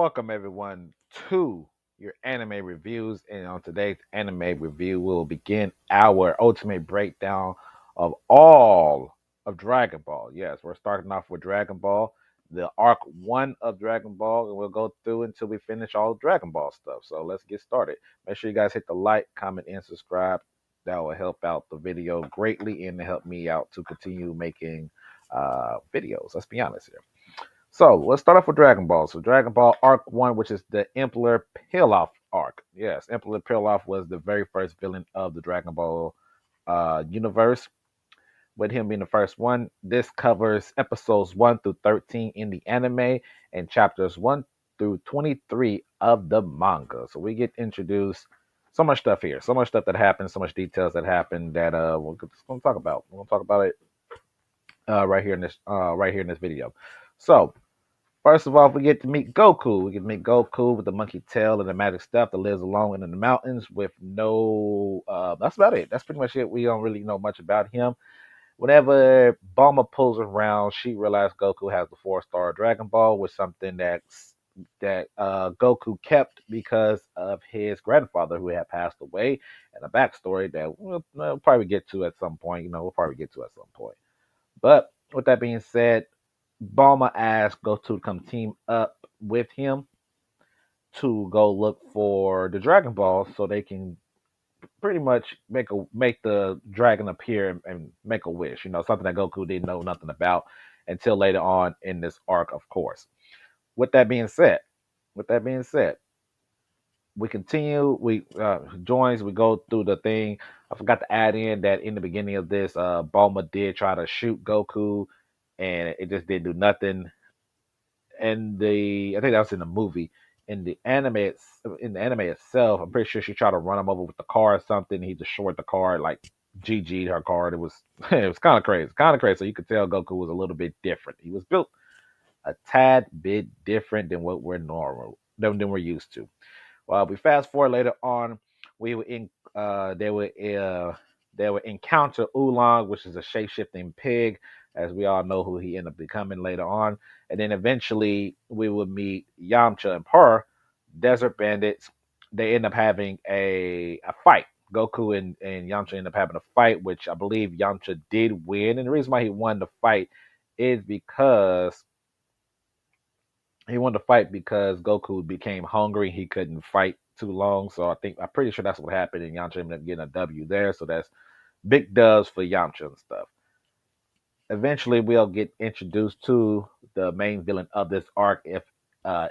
welcome everyone to your anime reviews. And on today's anime review, we'll begin our ultimate breakdown of all of Dragon Ball. Yes, we're starting off with Dragon Ball, the arc one of Dragon Ball, and we'll go through until we finish all Dragon Ball stuff. So let's get started. Make sure you guys hit the like, comment, and subscribe. That will help out the video greatly and help me out to continue making videos. Let's be honest here. So let's start off with Dragon Ball. So Dragon Ball Arc One, which is the Emperor Pilaf arc. Yes, Emperor Pilaf was the very first villain of the Dragon Ball universe. With him being the first one, this covers episodes 1 through 13 in the anime and chapters 1 through 23 of the manga. So we get introduced so much stuff here, so much stuff that happened, so much details that happened that we're just gonna talk about. We're gonna talk about it right here in this video. So first of all, we get to meet Goku. We get to meet Goku with the monkey tail and the magic stuff that lives alone in the mountains with no. That's about it. That's pretty much it. We don't really know much about him. Whenever Bulma pulls around, she realizes Goku has the four-star Dragon Ball, which something that Goku kept because of his grandfather who had passed away, and a backstory that we'll probably get to at some point. We'll probably get to at some point. But with that being said, Bulma asked Goku to come team up with him to go look for the Dragon Ball so they can pretty much make the dragon appear and make a wish. Something that Goku didn't know nothing about until later on in this arc, of course. With that being said, with that being said, we continue. We joins. We go through the thing. I forgot to add in that in the beginning of this, Bulma did try to shoot Goku, and it just didn't do nothing. And I think that was in the movie. In the anime itself, I'm pretty sure she tried to run him over with the car or something. He just short the car, like GG'd her car. It was it was kind of crazy, kind of crazy. So you could tell Goku was a little bit different. He was built a tad bit different than what we're normal than we're used to. Well, we fast forward later on, we were in they would encounter Oolong, which is a shape shifting pig, as we all know who he ended up becoming later on. And then eventually we would meet Yamcha and Purr, desert bandits. They end up having a fight. Goku and Yamcha end up having a fight, which I believe Yamcha did win. And the reason why he won the fight is because Goku became hungry. He couldn't fight too long. So I'm pretty sure that's what happened. And Yamcha ended up getting a W there. So that's big dubs for Yamcha and stuff. Eventually, we'll get introduced to the main villain of this arc, if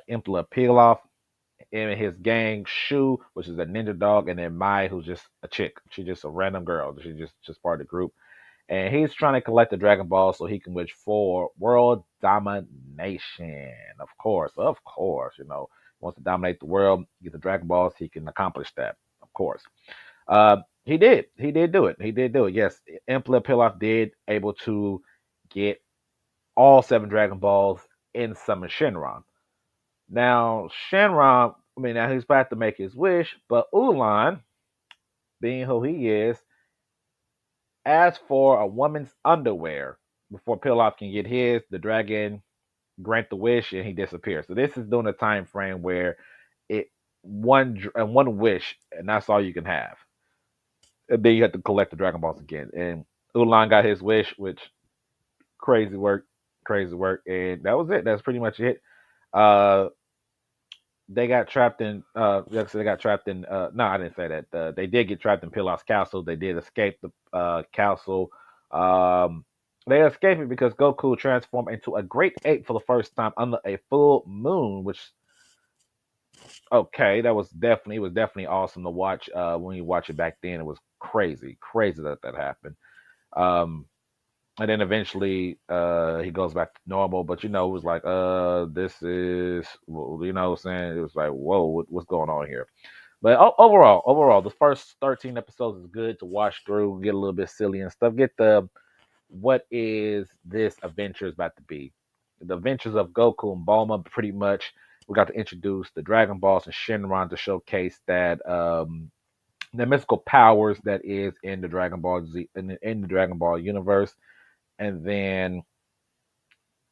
Emperor Pilaf, and his gang, Shu, which is a ninja dog, and then Mai, who's just a chick. She's just a random girl. She's just part of the group. And he's trying to collect the Dragon Ball so he can wish for world domination. Of course, he wants to dominate the world, get the Dragon Balls, he can accomplish that. Of course. He did. He did do it. He did do it. Yes, Emperor Pilaf did able to get all seven Dragon Balls in Summon Shenron. Now, Shenron, now he's about to make his wish, but Ulan, being who he is, asks for a woman's underwear before Pilaf can get his. The dragon grant the wish and he disappears. So this is during a time frame where it one wish and that's all you can have. And then you have to collect the Dragon Balls again. And Ulan got his wish, which crazy work, and that was it. That's pretty much it. Uh, they got trapped in. They got trapped in. No, I didn't say that. They did get trapped in Pilaf's castle. They did escape the castle. Um, they escaped it because Goku transformed into a great ape for the first time under a full moon, which okay, that was definitely awesome to watch. When you watch it back then, it was crazy that happened. Um, and then eventually he goes back to normal, but it was like this is what I'm saying, it was like, whoa, what's going on here? But overall the first 13 episodes is good to watch through, get a little bit silly and stuff, get the what is this adventure is about to be, the adventures of Goku and Bulma. Pretty much we got to introduce the Dragon Balls and Shenron to showcase that the mystical powers that is in the Dragon Ball Z in the Dragon Ball universe. And then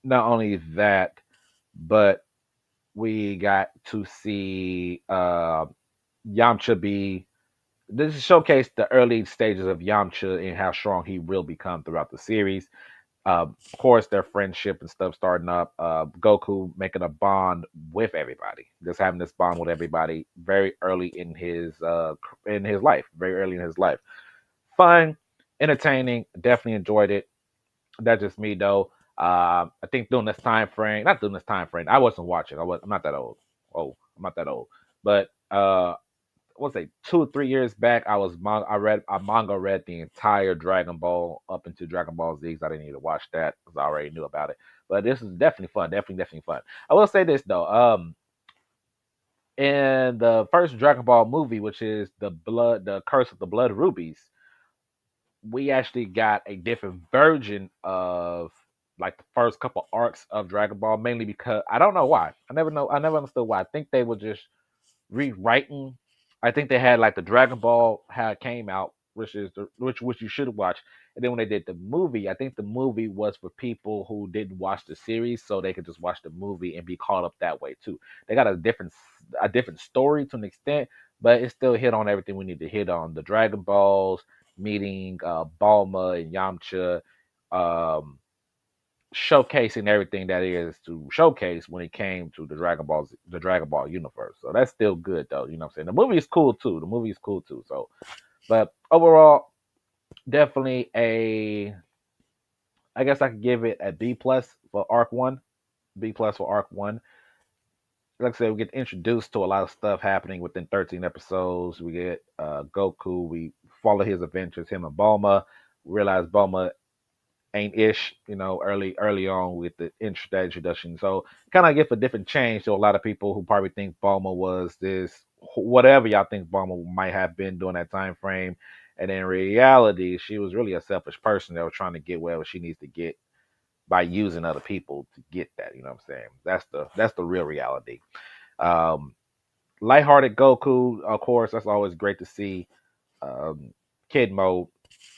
not only that, but We got to see Yamcha be. This showcased the early stages of Yamcha and how strong he will become throughout the series. Of course, their friendship and stuff starting up. Goku making a bond with everybody, just having this bond with everybody very early in his life, very early in his life. Fun, entertaining, definitely enjoyed it. That's just me though. I think during this time frame, not during this time frame, I wasn't watching. I'm not that old. Oh, I'm not that old. But what's it 2 or 3 years back I manga read the entire Dragon Ball up into Dragon Ball Z. I didn't need to watch that because I already knew about it. But this is definitely fun, definitely fun. I will say this though, in the first Dragon Ball movie, which is the Curse of the Blood Rubies, we actually got a different version of like the first couple arcs of Dragon Ball, mainly because I don't know why. I never understood why. I think they were just rewriting. I think they had like the Dragon Ball how it came out, which you should watch. And then when they did the movie, I think the movie was for people who didn't watch the series, so they could just watch the movie and be caught up that way too. They got a different story to an extent, but it still hit on everything we need to hit on. The Dragon Balls meeting Bulma and Yamcha, um, showcasing everything that is to showcase when it came to the Dragon Ball universe. So that's still good though. You know what I'm saying? The movie is cool too. The movie is cool too. So, but overall, definitely I guess I could give it a B plus for arc one. B plus for arc one. Like I said, we get introduced to a lot of stuff happening within 13 episodes. We get Goku. We follow his adventures, him and Bulma. We realize Bulma ain't ish, early on with that introduction. So kind of give a different change to a lot of people who probably think Bulma was this whatever y'all think Bulma might have been during that time frame. And in reality, she was really a selfish person that was trying to get wherever she needs to get by using other people to get that. You know what I'm saying? That's the real reality. Um, Lighthearted Goku, of course, that's always great to see. Um, Kid mode,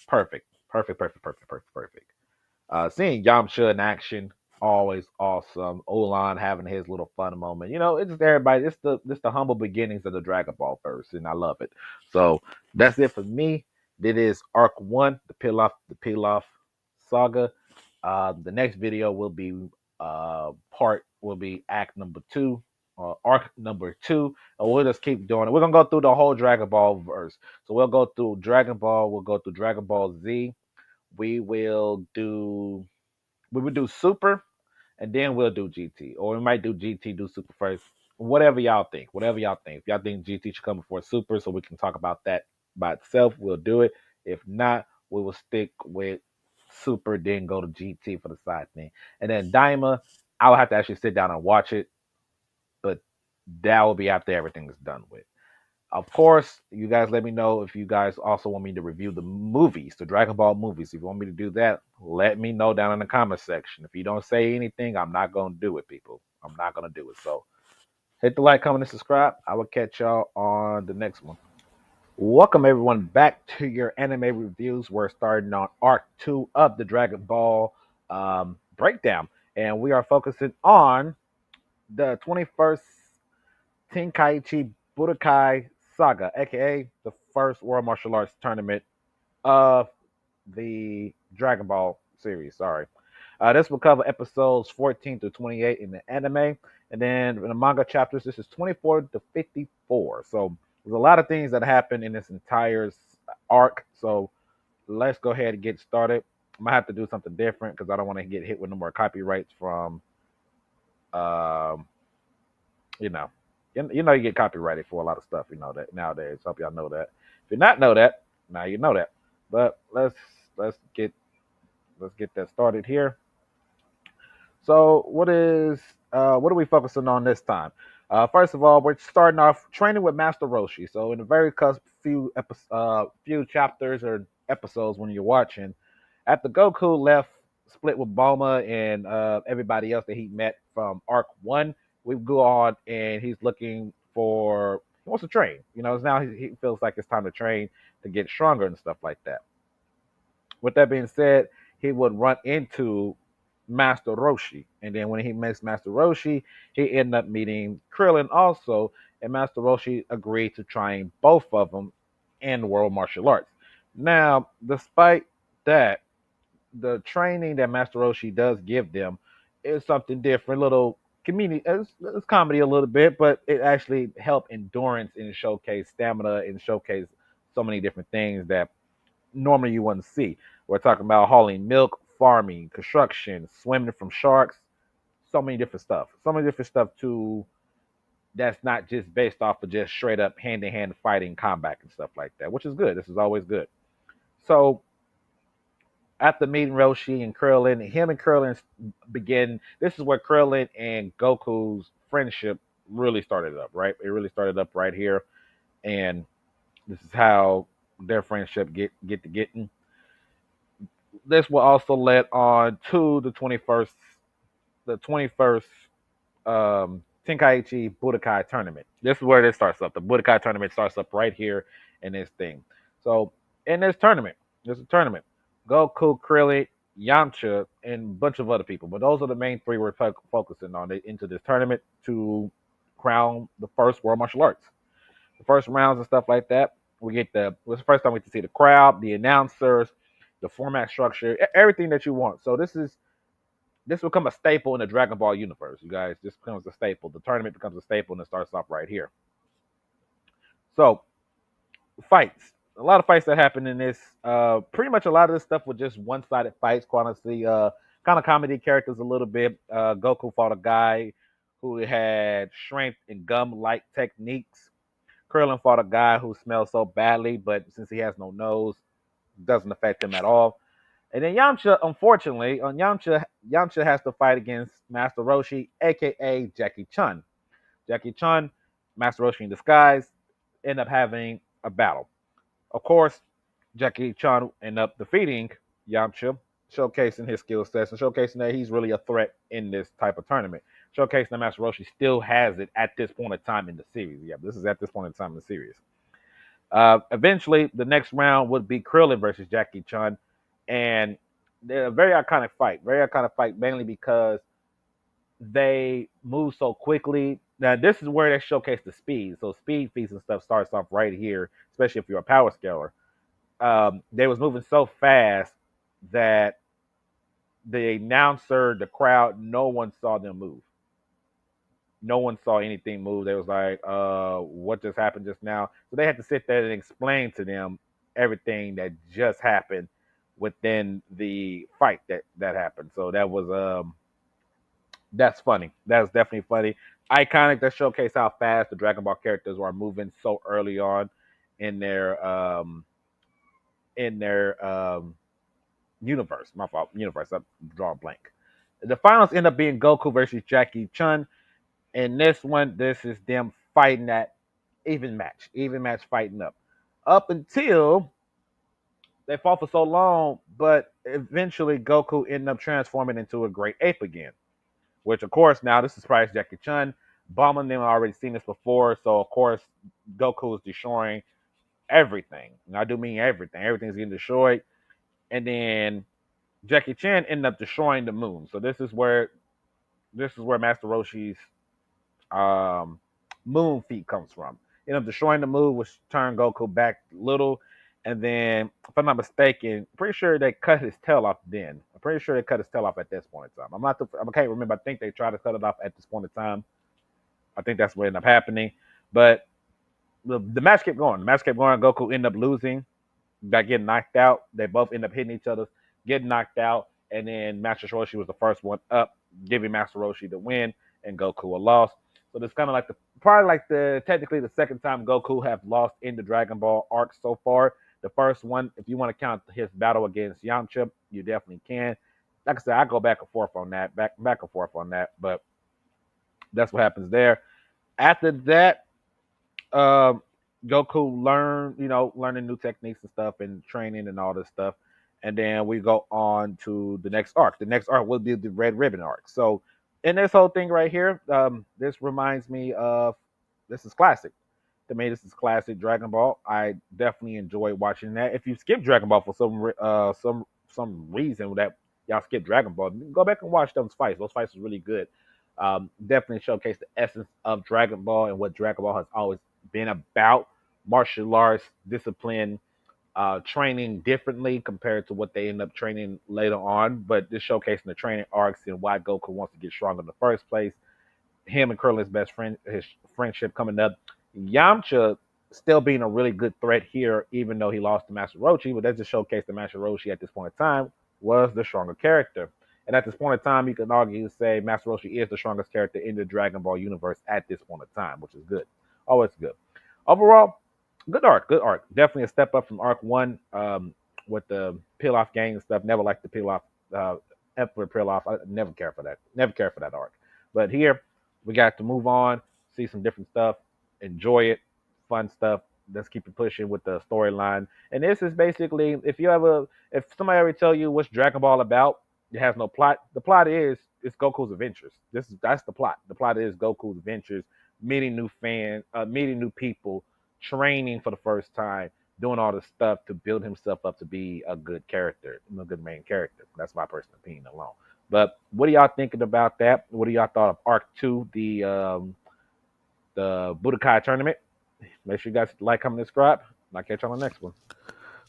perfect, perfect, perfect, perfect, perfect, perfect. Seeing Yamcha in action, always awesome. Olan having his little fun moment. It's just everybody. It's the humble beginnings of the Dragon Ball verse, and I love it. So that's it for me. This is Arc One, the Pilaf saga. The next video will be Act number two, Arc number two, and we'll just keep doing it. We're gonna go through the whole Dragon Ball verse. So we'll go through Dragon Ball. We'll go through Dragon Ball Z. We will do we would do Super, and then we'll do GT, or we might do GT, do Super first. Whatever y'all think. Whatever y'all think. If y'all think GT should come before Super, so we can talk about that by itself, we'll do it. If not, we will stick with Super, then go to GT for the side thing, and then Daima. I'll have to actually sit down and watch it, but that will be after everything is done with. Of course, you guys let me know if you guys also want me to review the movies, the Dragon Ball movies. If you want me to do that, let me know down in the comment section. If you don't say anything, I'm not going to do it, people. I'm not going to do it. So hit the like, comment, and subscribe. I will catch y'all on the next one. Welcome, everyone, back to your anime reviews. We're starting on Arc 2 of the Dragon Ball breakdown. And we are focusing on the 21st Tenkaichi Budokai Saga, aka the first World Martial Arts tournament of the Dragon Ball series. Sorry. This will cover episodes 14 to 28 in the anime, and then in the manga chapters, this is 24 to 54. So there's a lot of things that happen in this entire arc. So let's go ahead and get started. I might have to do something different because I don't want to get hit with no more copyrights from um, you know, you get copyrighted for a lot of stuff. You know that nowadays. Hope y'all know that. If you not know that, now you know that. But let's get that started here. So what are we focusing on this time? First of all, we're starting off training with Master Roshi. So in the very few chapters or episodes when you're watching, after Goku left, split with Bulma and everybody else that he met from Arc One, we go on and he's looking for he wants to train. Now he feels like it's time to train to get stronger and stuff like that. With that being said, he would run into Master Roshi. And then when he meets Master Roshi, he ended up meeting Krillin also. And Master Roshi agreed to train both of them in world martial arts. Now, despite that, the training that Master Roshi does give them is something different, little community, it's comedy a little bit, but it actually helped endurance and showcase stamina and showcase so many different things that normally you wouldn't see. We're talking about hauling milk, farming, construction, swimming from sharks, so many different stuff too. That's not just based off of just straight up hand to hand fighting, combat, and stuff like that, which is good. This is always good. So after meeting Roshi and Krillin, him and Krillin begin. This is where Krillin and Goku's friendship really started up, right? It really started up right here, and this is how their friendship get to getting. This will also lead on to the 21st Tenkaichi Budokai tournament. This is where this starts up. The Budokai tournament starts up right here in this thing. So in this tournament, there's a tournament. Goku, Krillin, Yamcha, and a bunch of other people. But those are the main three we're focusing on into this tournament to crown the first World Martial Arts. The first rounds and stuff like that. It was the first time we get to see the crowd, the announcers, the format structure, everything that you want. So this will become a staple in the Dragon Ball universe, you guys. This becomes a staple. The tournament becomes a staple, and it starts off right here. So, fights. A lot of fights that happen in this. Pretty much a lot of this stuff was just one-sided fights. Quite honestly, kind of comedy characters a little bit. Goku fought a guy who had strength and gum-like techniques. Krillin fought a guy who smells so badly, but since he has no nose, doesn't affect him at all. And then Yamcha, unfortunately, Yamcha has to fight against Master Roshi, aka Jackie Chun. Jackie Chun, Master Roshi in disguise, end up having a battle. Of course, Jackie Chun end up defeating Yamcha, showcasing his skill sets and showcasing that he's really a threat in this type of tournament. Showcasing that Master Roshi still has it at this point in time in the series. Yeah, this is at this point in time in the series. Eventually, the next round would be Krillin versus Jackie Chun, and they're a very iconic fight, mainly because they move so quickly. Now, this is where they showcase the speed. So, speed feats and stuff starts off right here, especially if you're a power scaler. They was moving so fast that the announcer, the crowd, no one saw them move. No one saw anything move. They was like, what just happened just now? So they had to sit there and explain to them everything that just happened within the fight that happened. So that's funny. That's definitely funny. Iconic, that showcase how fast the Dragon Ball characters are moving so early on in their universe. My fault. Universe. I'm drawing blank. The finals end up being Goku versus Jackie Chun. In this one, this is them fighting that even match fighting up until they fought for so long, but eventually Goku ended up transforming into a great ape again. Which, of course, now this is surprised Jackie Chun. Bulma and them already seen this before, so of course Goku is destroying everything. And I do mean everything. Everything's getting destroyed, and then Jackie Chan ended up destroying the moon. So this is where Master Roshi's um, moon feet comes from. Ended up destroying the moon, which turned Goku back little. And then, if I'm not mistaken, pretty sure they cut his tail off then. I'm pretty sure they cut his tail off at this point in time. I can't remember. I think they tried to cut it off at this point in time. I think that's what ended up happening. But the match kept going. The match kept going. Goku ended up losing, got getting knocked out. They both end up hitting each other, getting knocked out. And then Master Roshi was the first one up, giving Master Roshi the win, and Goku a loss. So it's kind of like technically the second time Goku have lost in the Dragon Ball arc so far. The first one, if you want to count his battle against Yamcha, you definitely can. Like I said, I go back and forth on that, back and forth on that, but that's what happens there. After that, um, Goku learning new techniques and stuff and training and all this stuff. And then we go on to the next arc. The next arc will be the Red Ribbon arc. So in this whole thing right here, this reminds me of this is classic. To me, this is classic Dragon Ball. I definitely enjoy watching that. If you skip Dragon Ball for some reason that y'all skip Dragon Ball, go back and watch those fights. Those fights was really good. Definitely showcase the essence of Dragon Ball and what Dragon Ball has always been about: martial arts, discipline, training differently compared to what they end up training later on. But this showcasing the training arcs and why Goku wants to get stronger in the first place. Him and Krillin's best friend, his friendship coming up. Yamcha still being a really good threat here, even though he lost to Master Roshi. But that's just showcase that Master Roshi at this point in time was the stronger character. And at this point in time, you can argue say Master Roshi is the strongest character in the Dragon Ball universe at this point in time, which is good. Always good. Overall, good arc, good arc. Definitely a step up from arc one with the peel off gang and stuff. Never liked the peel off, Emperor peel off. I never care for that. Never care for that arc. But here, we got to move on, see some different stuff, enjoy it, fun stuff. Let's keep it pushing with the storyline. And this is basically, if somebody ever tell you what's Dragon Ball about, it has no plot. The plot is it's Goku's adventures. That's the plot. The plot is Goku's adventures, meeting new fans, meeting new people, training for the first time, doing all this stuff to build himself up to be a good character, a good main character. That's my personal opinion alone. But what are y'all thinking about that? What do y'all thought of Arc Two, the Budokai tournament? Make sure you guys like, comment, and subscribe. And I'll catch you on the next one.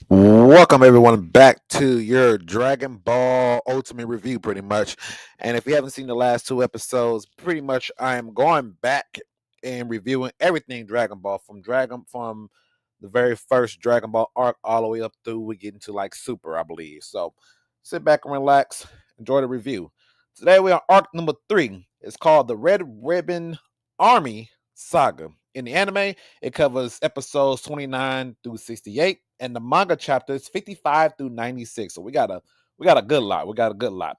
Welcome everyone back to your Dragon Ball Ultimate review, pretty much. And if you haven't seen the last two episodes, pretty much I am going back and reviewing everything Dragon Ball from the very first Dragon Ball arc all the way up through we get into like Super, I believe. So sit back and relax, enjoy the review. Today we are arc number 3. It's called the Red Ribbon Army Saga. In the anime, it covers episodes 29 through 68, and the manga chapters 55 through 96. So we got a good lot. We got a good lot.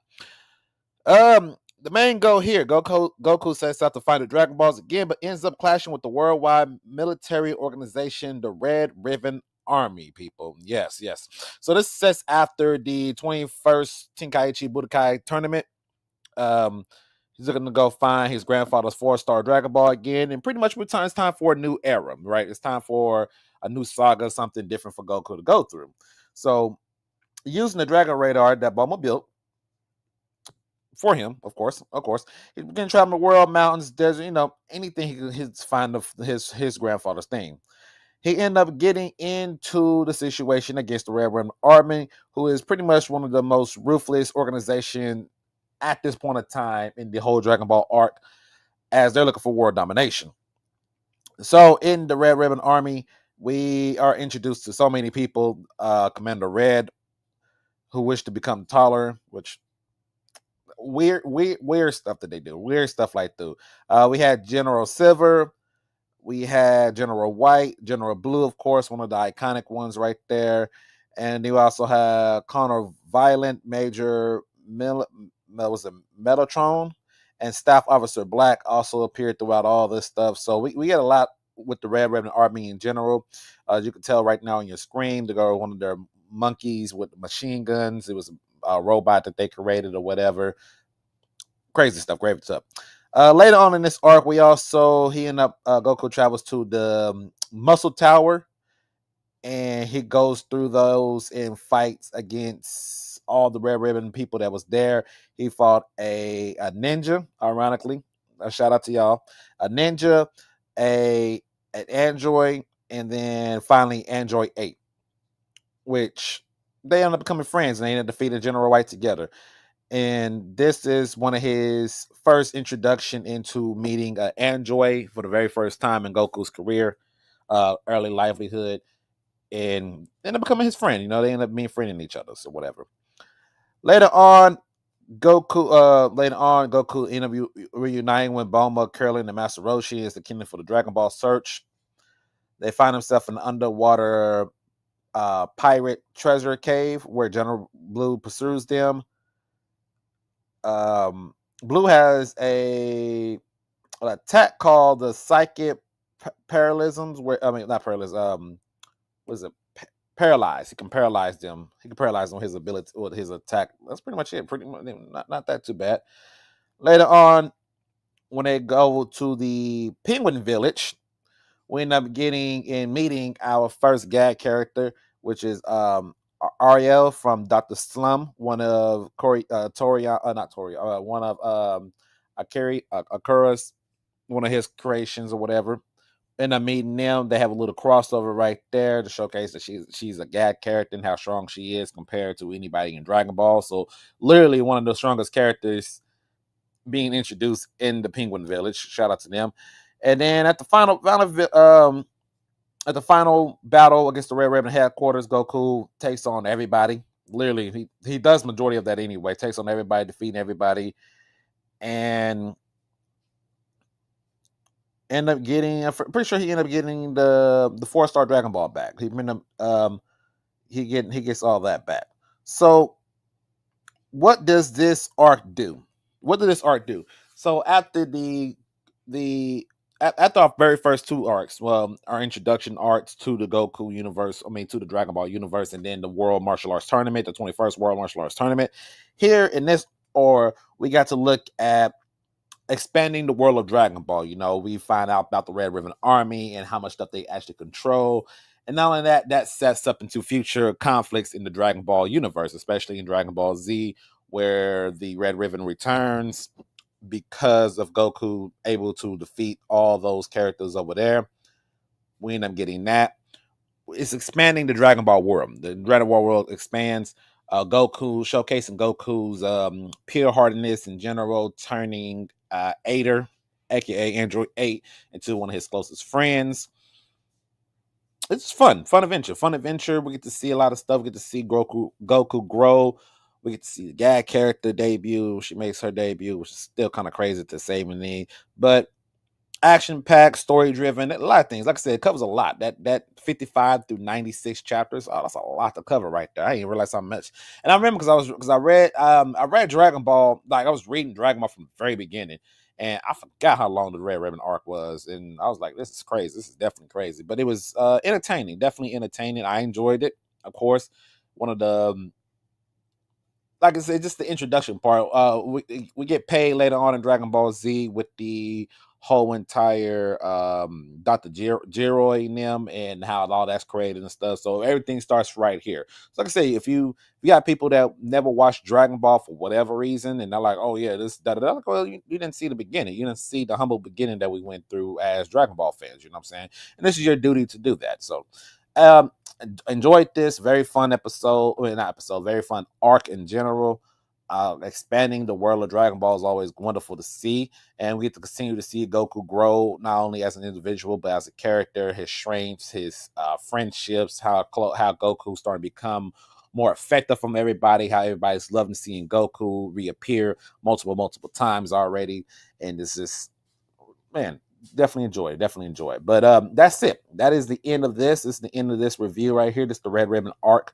The main goal here, Goku sets out to find the Dragon Balls again, but ends up clashing with the worldwide military organization, the Red Ribbon Army, people. Yes, yes. So this sets after the 21st Tenkaichi Budokai tournament. Um, He's looking to go find his grandfather's 4-star Dragon Ball again, and pretty much it's time for a new era, right? It's time for a new saga, something different for Goku to go through. So, using the Dragon Radar that Bulma built for him, of course, he began traveling the world, mountains, desert, anything he could find of his grandfather's thing. He ended up getting into the situation against the Red Ribbon Army, who is pretty much one of the most ruthless organization at this point of time in the whole Dragon Ball arc, as they're looking for world domination. So in the Red Ribbon Army, we are introduced to so many people. Commander Red, who wish to become taller, which weird stuff that they do. Weird stuff like that. We had General Silver, we had General White, General Blue, of course, one of the iconic ones right there. And you also have Connor Violent, Major Metatron, and Staff Officer Black also appeared throughout all this stuff. So we get a lot with the Red Ribbon Army in general. You can tell right now on your screen, they go one of their monkeys with machine guns. It was a robot that they created or whatever. Crazy stuff, great stuff. Later on in this arc, Goku travels to the Muscle Tower, and he goes through those and fights against all the Red Ribbon people that was there. He fought a ninja, ironically. A shout out to y'all. A ninja, an android, and then finally Android 8, which they end up becoming friends, and they end up defeating General White together. And this is one of his first introduction into meeting an android for the very first time in Goku's career, early livelihood, and they end up becoming his friend. They end up being friending each other, so whatever. Later on, Goku end up reuniting with Bulma, Krillin, and Master Roshi as the kingdom for the Dragon Ball search. They find himself in an underwater pirate treasure cave where General Blue pursues them. Blue has an attack called the psychic paralysms, not paralysm. What is it? Paralyzed. He can paralyze them. He can paralyze them with his ability or his attack. That's pretty much it. Pretty much not that too bad. Later on, when they go to the Penguin Village, we end up getting and meeting our first gag character, which is Ariel from Dr. Slum, one of one of Akira's, one of his creations or whatever. End up meeting them. They have a little crossover right there to showcase that she's a GAD character and how strong she is compared to anybody in Dragon Ball. So literally one of the strongest characters being introduced in the Penguin Village. Shout out to them. And then at the final battle against the Red Ribbon headquarters, Goku takes on everybody. Literally, he does majority of that anyway. Takes on everybody, defeating everybody, and end up getting. I'm pretty sure he ended up getting the 4-star Dragon Ball back. He gets all that back. So, what does this arc do? What did this arc do? So after after our very first 2 arcs, well, our introduction arcs to the Goku universe, to the Dragon Ball universe, and then the World Martial Arts Tournament, the 21st World Martial Arts Tournament. Here in this, we got to look at expanding the world of Dragon Ball. We find out about the Red Ribbon Army and how much stuff they actually control. And not only that, that sets up into future conflicts in the Dragon Ball universe, especially in Dragon Ball Z, where the Red Ribbon returns because of Goku able to defeat all those characters over there. We end up getting that. It's expanding the Dragon Ball world. The Dragon Ball world expands. Goku, showcasing Goku's pure heartedness in general, turning Aider, aka Android 8, into one of his closest friends. It's fun adventure. We get to see a lot of stuff. We get to see Goku grow. We get to see the GAD character debut. She makes her debut, which is still kind of crazy to say me, but action-packed, story-driven, a lot of things. Like I said, it covers a lot. That 55 through 96 chapters. Oh, that's a lot to cover right there. I didn't realize how much. And I remember because I read Dragon Ball. Like I was reading Dragon Ball from the very beginning, and I forgot how long the Red Ribbon arc was. And I was like, this is crazy. This is definitely crazy. But it was entertaining. Definitely entertaining. I enjoyed it. Of course, one of the like I said, just the introduction part. We get paid later on in Dragon Ball Z with the whole entire Dr. Jiroy and them and how all that's created and stuff. So everything starts right here. So like I say, if you got people that never watched Dragon Ball for whatever reason, and they're like, oh yeah, this da da da, well, you didn't see the beginning. You didn't see the humble beginning that we went through as Dragon Ball fans. You know what I'm saying? And this is your duty to do that. So enjoyed this very fun episode. Well, not episode, very fun arc in general. Expanding the world of Dragon Ball is always wonderful to see, and we get to continue to see Goku grow not only as an individual but as a character. His strengths, his friendships, how Goku starting to become more effective from everybody. How everybody's loving seeing Goku reappear multiple times already, and this is, man, definitely enjoy it. But that's it. That is the end of this. This is the end of this review right here. This is the Red Ribbon arc.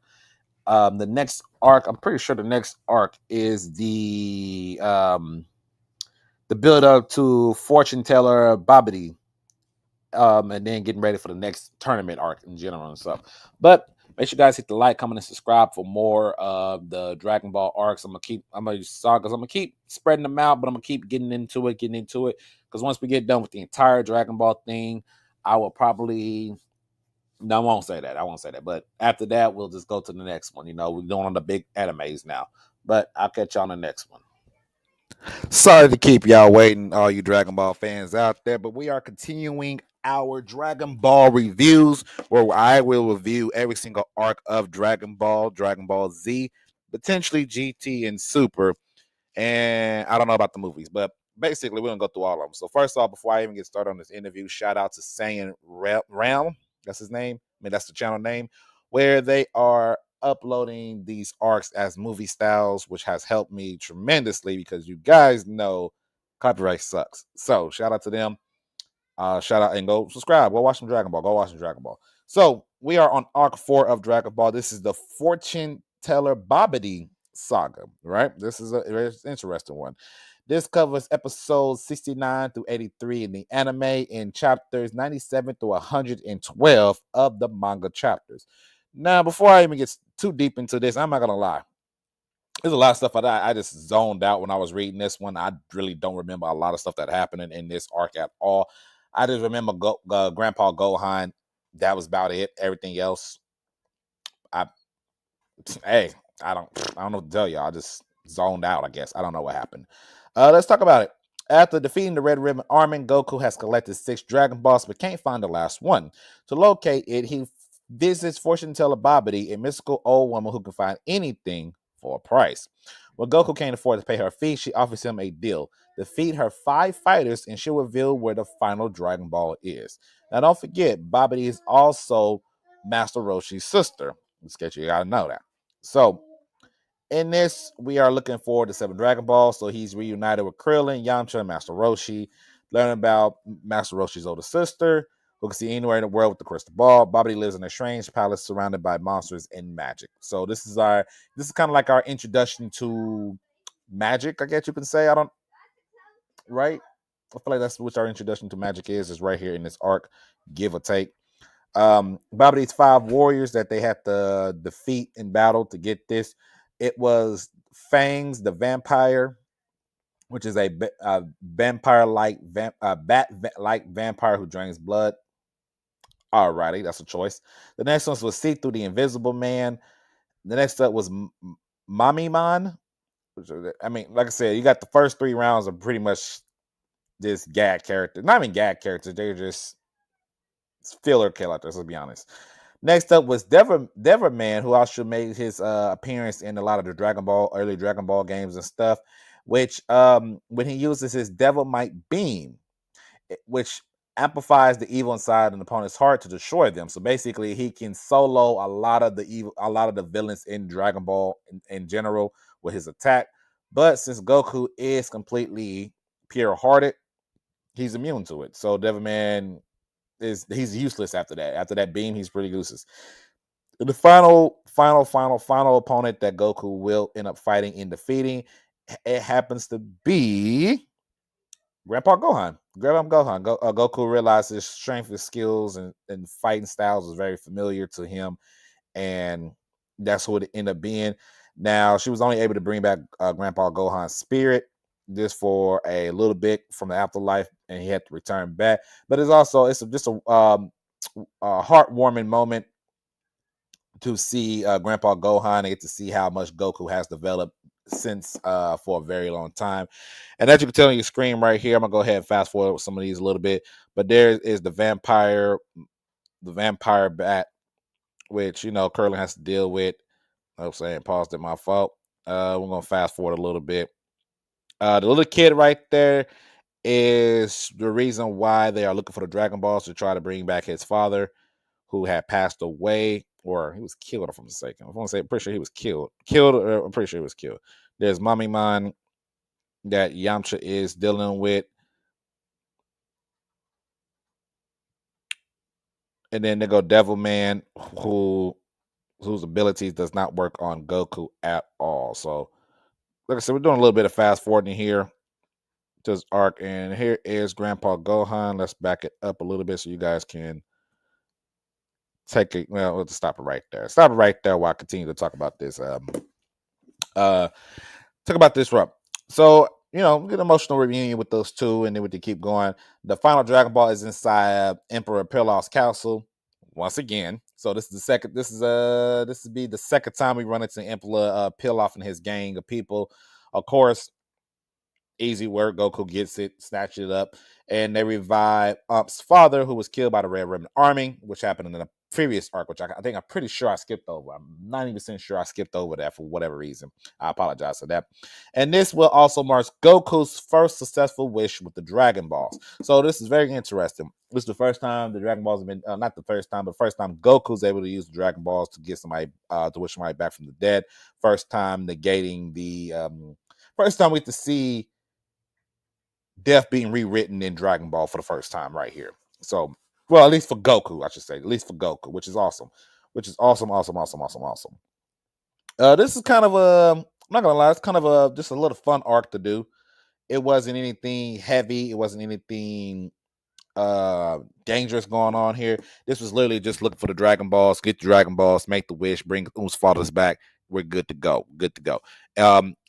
The next arc, I'm pretty sure the next arc is the build up to Fortune Teller Babidi, and then getting ready for the next tournament arc in general and stuff. But make sure you guys hit the like, comment, and subscribe for more of the Dragon Ball arcs. I'm gonna keep spreading them out, but I'm gonna keep getting into it. Because once we get done with the entire Dragon Ball thing, I will probably. No, I won't say that. But after that, we'll just go to the next one. We're doing on the big animes now. But I'll catch you on the next one. Sorry to keep y'all waiting, all you Dragon Ball fans out there, but we are continuing our Dragon Ball reviews, where I will review every single arc of Dragon Ball Z, potentially GT and Super. And I don't know about the movies, but basically we're gonna go through all of them. So first off, before I even get started on this interview, shout out to Saiyan Realm. That's his name. That's the channel name, where they are uploading these arcs as movie styles, which has helped me tremendously because you guys know copyright sucks. So shout out to them. Shout out and go subscribe. Go watch some Dragon Ball. So we are on arc 4 of Dragon Ball. This is the Fortune Teller Babidi saga, right? This is a very interesting one. This covers episodes 69 through 83 in the anime and chapters 97 through 112 of the manga chapters. Now, before I even get too deep into this, I'm not going to lie. There's a lot of stuff I just zoned out when I was reading this one. I really don't remember a lot of stuff that happened in this arc at all. I just remember Grandpa Gohan. That was about it. Everything else, Hey, I don't know what to tell you. I just zoned out, I guess. I don't know what happened. Let's talk about it. After defeating the Red Ribbon Army, Goku has collected 6 Dragon Balls but can't find the last one. To locate it, he visits fortune teller Babidi, a mystical old woman who can find anything for a price. When Goku can't afford to pay her fee, she offers him a deal. Defeat her 5 fighters and she'll reveal where the final Dragon Ball is. Now don't forget, Babidi is also Master Roshi's sister. You gotta know that. So in this, we are looking forward to 7 Dragon Balls. So he's reunited with Krillin, Yamcha, and Master Roshi. Learning about Master Roshi's older sister, who can see anywhere in the world with the crystal ball. Babidi lives in a strange palace surrounded by monsters and magic. So this is kind of like our introduction to magic, I guess you can say. I don't right. I feel like that's what our introduction to magic is right here in this arc, give or take. Babidi's 5 warriors that they had to defeat in battle to get this. It was Fangs, the vampire, which is a vampire-like bat-like vampire who drains blood. Alrighty, that's a choice. The next one was See Through, the Invisible Man. The next up was Mamiman. I mean, like I said, you got the first 3 rounds are pretty much this gag character. Not even gag characters, they're just filler characters, let's be honest. Next up was Dever Man, who also made his appearance in a lot of the early Dragon Ball games and stuff, which when he uses his Devil Might Beam, which amplifies the evil inside an opponent's heart to destroy them. So basically he can solo a lot of the villains in Dragon Ball in general with his attack. But since Goku is completely pure hearted, he's immune to it. So Devil Man he's useless after that. After that beam, he's pretty useless. The final opponent that Goku will end up fighting and defeating, it happens to be Grandpa Gohan. Goku realized his strength, his skills, and fighting styles was very familiar to him, and that's what it ended up being. Now, she was only able to bring back Grandpa Gohan's spirit just for a little bit from the afterlife, and he had to return back. But it's just a heartwarming moment to see Grandpa Gohan and get to see how much Goku has developed since for a very long time. And as you can tell on your screen right here, I'm gonna go ahead and fast forward some of these a little bit. But there is the vampire bat, which Curlin has to deal with. I'm saying paused at my fault. We're gonna fast forward a little bit. The little kid right there is the reason why they are looking for the Dragon Balls to try to bring back his father, who had passed away, or he was killed, if I'm mistaken. I want to say, I'm pretty sure he was killed. I'm pretty sure he was killed. There's Mamiman that Yamcha is dealing with. And then they go Devil Man, whose abilities does not work on Goku at all. So, like I said, we're doing a little bit of fast forwarding here to this arc. And here is Grandpa Gohan. Let's back it up a little bit so you guys can take it. Well, let's stop it right there. Stop it right there while I continue to talk about this. Talk about this rub. So, get emotional reunion with those two, and then we can keep going. The final Dragon Ball is inside Emperor Pilaf's castle once again. So this is the second. This would be the second time we run into Emperor Pilaf and his gang of people. Of course, easy work. Goku gets it, snatches it up, and they revive Ump's father, who was killed by the Red Ribbon Army, which happened in the previous arc, which I think I'm pretty sure I skipped over. I'm 90% sure I skipped over that for whatever reason. I apologize for that. And this will also mark Goku's first successful wish with the Dragon Balls. So this is very interesting. This is the first time the Dragon Balls have been, not the first time, but first time Goku's able to use the Dragon Balls to get somebody, to wish somebody back from the dead. First time negating first time we get to see death being rewritten in Dragon Ball for the first time right here. So, well, at least for Goku, I should say. At least for Goku, which is awesome. Which is awesome. This is kind of I'm not gonna lie, it's kind of just a little fun arc to do. It wasn't anything heavy. It wasn't anything dangerous going on here. This was literally just looking for the Dragon Balls, get the Dragon Balls, make the wish, bring Um's fathers back. We're good to go.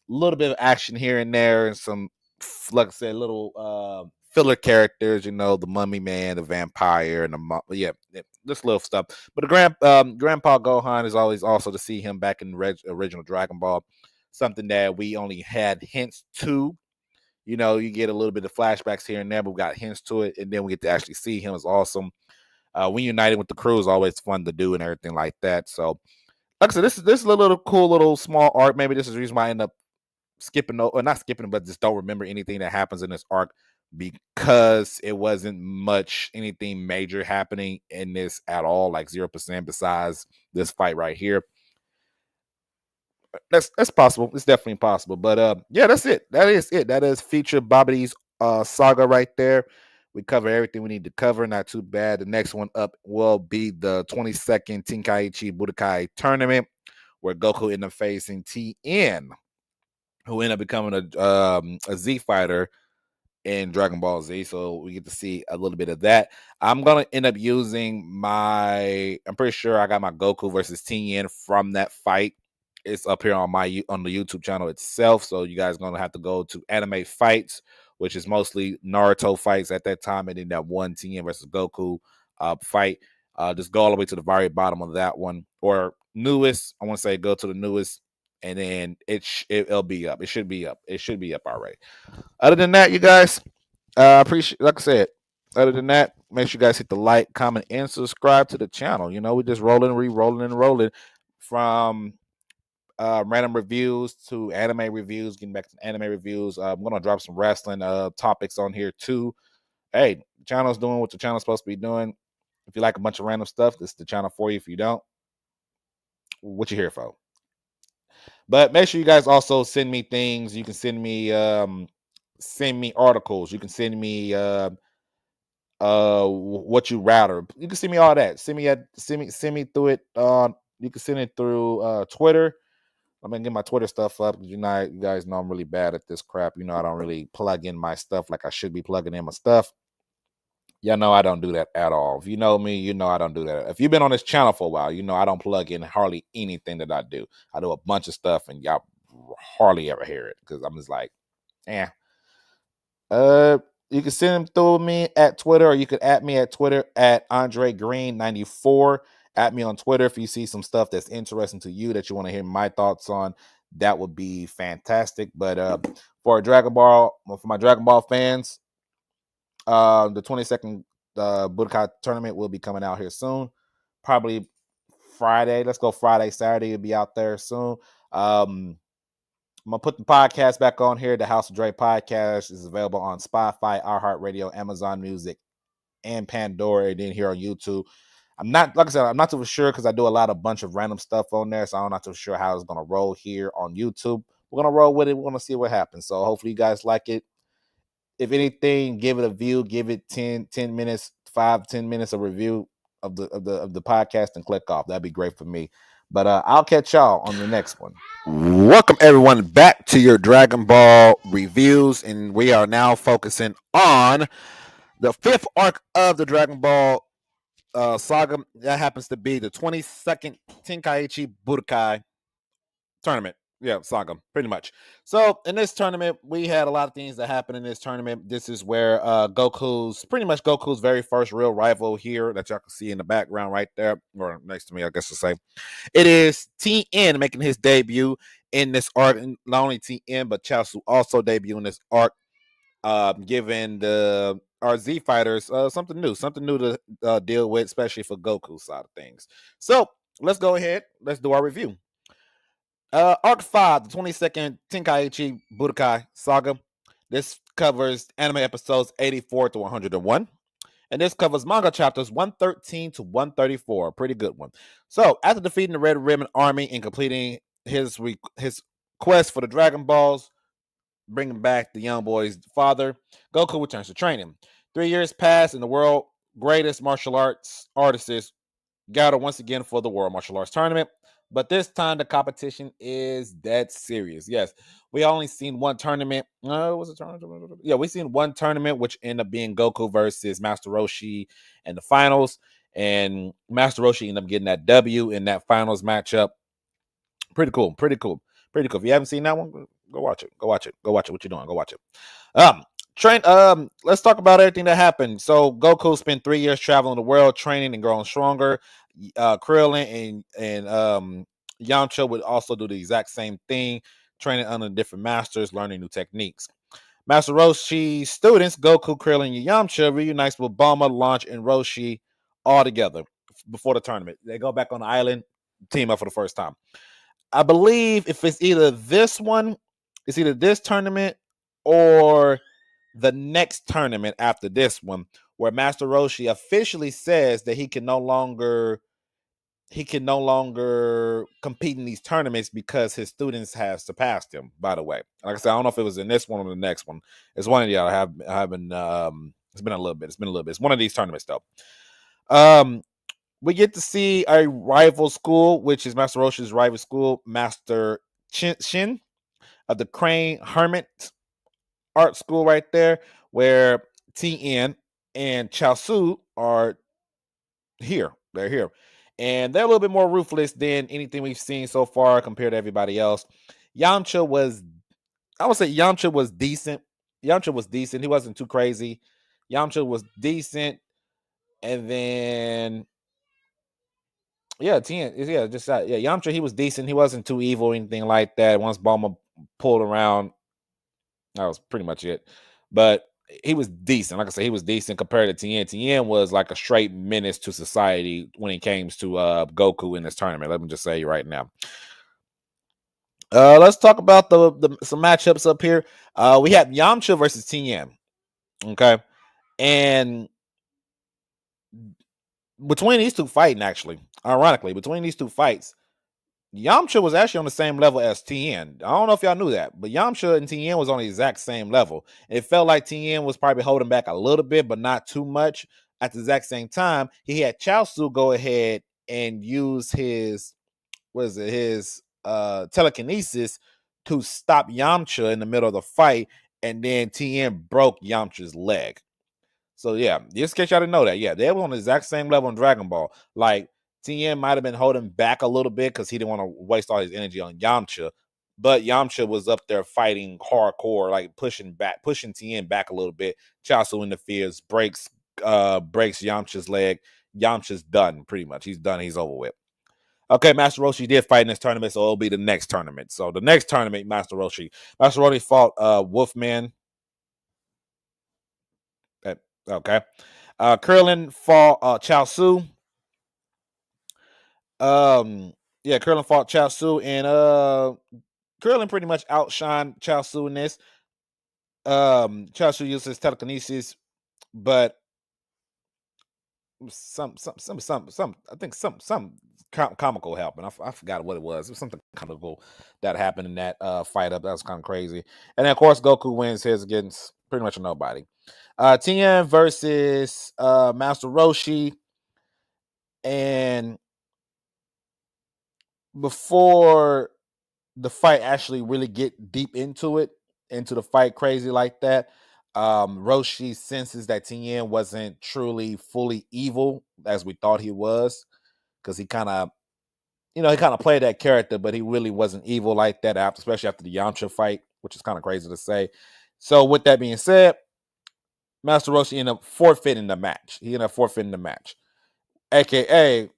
Little bit of action here and there, and some, like I said, little filler characters, the Mummy Man, the Vampire, and this little stuff. But the Grandpa Gohan is always also to see him back in original Dragon Ball, something that we only had hints to. You get a little bit of flashbacks here and there, but we got hints to it, and then we get to actually see him. It's awesome. When uniting with the crew is always fun to do and everything like that. So, like I said, this is a little cool, little small arc. Maybe this is the reason why I end up skipping, or not skipping, but just don't remember anything that happens in this arc because it wasn't much anything major happening in this at all, like 0% besides this fight right here. That's possible. It's definitely possible. But yeah, that's it. That is it. That is Future Babbidi's saga right there. We cover everything we need to cover. Not too bad. The next one up will be the 22nd Tenkaichi Budokai tournament, where Goku ended up facing Tien, who ended up becoming a Z fighter in Dragon Ball Z. So we get to see a little bit of that. I'm gonna end up using I'm pretty sure I got my Goku versus Tien from that fight. It's up here on the YouTube channel itself. So you guys gonna have to go to Anime Fights, which is mostly Naruto fights at that time, and then that one Tien versus Goku fight. Just go all the way to the very bottom of that one, or newest. I want to say go to the newest, and then it'll be up. It should be up. It should be up already. Other than that, you guys, appreciate. Like I said, other than that, make sure you guys hit the like, comment, and subscribe to the channel. We just rolling, re-rolling, and rolling from random reviews to anime reviews. Getting back to anime reviews, I'm gonna drop some wrestling topics on here too. Hey, the channel's doing what the channel's supposed to be doing. If you like a bunch of random stuff, this is the channel for you. If you don't, what you here for? But make sure you guys also send me things. You can send me articles. You can send me what you rather. You can send me all that. Send me through it. You can send it through Twitter. I'm gonna get my Twitter stuff up because you guys know I'm really bad at this crap. I don't really plug in my stuff like I should be plugging in my stuff. Y'all know I don't do that at all. If you know me, you know I don't do that. If you've been on this channel for a while, you know I don't plug in hardly anything that I do. I do a bunch of stuff and y'all hardly ever hear it because I'm just like, eh. You can send them through me at Twitter, or you could at me at Twitter at Andre Green 94. At me on Twitter if you see some stuff that's interesting to you that you want to hear my thoughts on. That would be fantastic. But for my Dragon Ball fans, the 22nd Budokai tournament will be coming out here soon. Probably Friday. Let's go Friday, Saturday. It'll be out there soon. I'm gonna put the podcast back on here. The House of Dre podcast is available on Spotify, iHeartRadio, Amazon Music, and Pandora, and then here on YouTube. I'm not too sure because I do a bunch of random stuff on there, so I'm not too sure how it's gonna roll here on YouTube. We're gonna roll with it. We're gonna see what happens. So hopefully you guys like it. If anything, give it a view. Give it 10 minutes, 5-10 minutes of review of the podcast and click off. That'd be great for me. But I'll catch y'all on the next one. Welcome everyone back to your Dragon Ball reviews, and we are now focusing on the 5th arc of the Dragon Ball saga. That happens to be the 22nd Tenkaichi Budokai tournament. Yeah, saga, pretty much. So in this tournament, we had a lot of things that happened in this tournament. This is where Goku's very first real rival here that y'all can see in the background right there, or next to me, I guess to say. It is Tien making his debut in this arc. And not only Tien, but Chaozu also debut in this arc, giving the RZ fighters something new to deal with, especially for Goku's side of things. So let's go ahead. Let's do our review. Arc 5, the 22nd Tenkaichi Budokai Saga. This covers anime episodes 84 to 101. And this covers manga chapters 113 to 134. A pretty good one. So, after defeating the Red Ribbon Army and completing his quest for the Dragon Balls, bringing back the young boy's father, Goku returns to training. 3 years pass, and the world's greatest martial arts artists gather once again for the World Martial Arts Tournament. But this time the competition is dead serious. Yes, we only seen one tournament. Was it tournament? Yeah, we seen one tournament, which ended up being Goku versus Master Roshi in the finals, and Master Roshi ended up getting that W in that finals matchup. Pretty cool. If you haven't seen that one, go watch it. What you doing? Go watch it. Let's talk about everything that happened. So Goku spent 3 years traveling the world, training and growing stronger. Krillin and Yamcha would also do the exact same thing, training under different masters, learning new techniques. Master Roshi's students, Goku, Krillin, and Yamcha, reunites with Bulma, Launch, and Roshi all together before the tournament. They go back on the island, team up for the first time. I believe if it's either this one, it's either this tournament or the next tournament after this one, where Master Roshi officially says that he can no longer compete in these tournaments because his students have surpassed him. By the way, like I said, I don't know if it was in this one or the next one. It's one of the other. I haven't. It's been a little bit. It's one of these tournaments though. We get to see a rival school, which is Master Roshi's rival school, Master Shin of the Crane Hermit Art School, right there, where Tien and Chaozu are here. They're here. And they're a little bit more ruthless than anything we've seen so far compared to everybody else. Yamcha was, I would say Yamcha was decent. Yamcha was decent. He wasn't too crazy. Yamcha was decent. And then, yeah, Yamcha, he was decent. He wasn't too evil or anything like that. Once Bulma pulled around, that was pretty much it. But he was decent. Like I said, he was decent compared to Tien. Tien was like a straight menace to society when it came to Goku in this tournament. Let me just say right now. Let's talk about some matchups up here. We have Yamcha versus Tien. Okay, and between these two fighting, actually, ironically, between these two fights, Yamcha was actually on the same level as Tien. I don't know if y'all knew that, but Yamcha and Tien was on the exact same level. It felt like Tien was probably holding back a little bit, but not too much. At the exact same time, he had Chaozu go ahead and use his telekinesis to stop Yamcha in the middle of the fight, and then Tien broke Yamcha's leg. So yeah, just in case y'all didn't know that, yeah, they were on the exact same level in Dragon Ball. Like Tien might have been holding back a little bit because he didn't want to waste all his energy on Yamcha, but Yamcha was up there fighting hardcore, like pushing Tien back a little bit. Chaozu interferes, breaks Yamcha's leg. Yamcha's done pretty much. He's done. He's over with. Okay, Master Roshi did fight in this tournament, so it'll be the next tournament. So the next tournament, Master Roshi fought Wolfman. Okay. Krillin fought Chaozu. Krillin fought Chaozu, and Krillin pretty much outshined Chaozu in this. Chaozu used his telekinesis, but some I think some comical happened. I forgot what it was. It was something comical that happened in that fight up. That was kind of crazy. And then of course Goku wins his against pretty much nobody. Tien versus Master Roshi. And before the fight actually really get deep into the fight crazy like that, Roshi senses that Tien wasn't truly fully evil as we thought he was, because he kind of played that character, but he really wasn't evil like that, especially after the Yamcha fight, which is kind of crazy to say. So with that being said, Master Roshi ended up forfeiting the match. AKA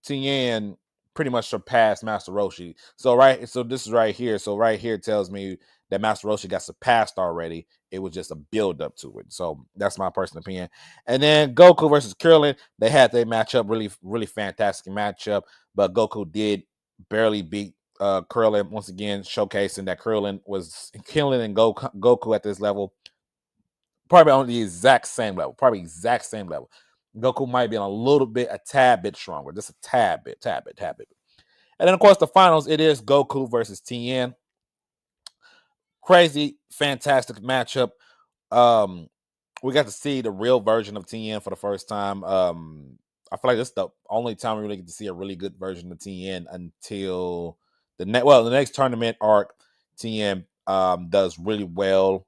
Tien pretty much surpassed Master Roshi. So this is right here. So right here tells me that Master Roshi got surpassed already. It was just a build up to it. So that's my personal opinion. And then Goku versus Krillin, they had their matchup, really, really fantastic matchup. But Goku did barely beat Krillin, once again showcasing that Krillin was killing and Goku at this level. Probably on the exact same level. Goku might be a tad bit stronger, just a tad bit. And then, of course, the finals, it is Goku versus Tien. Crazy, fantastic matchup. We got to see the real version of Tien for the first time. I feel like this is the only time we really get to see a really good version of Tien until the next tournament arc. Tien does really well.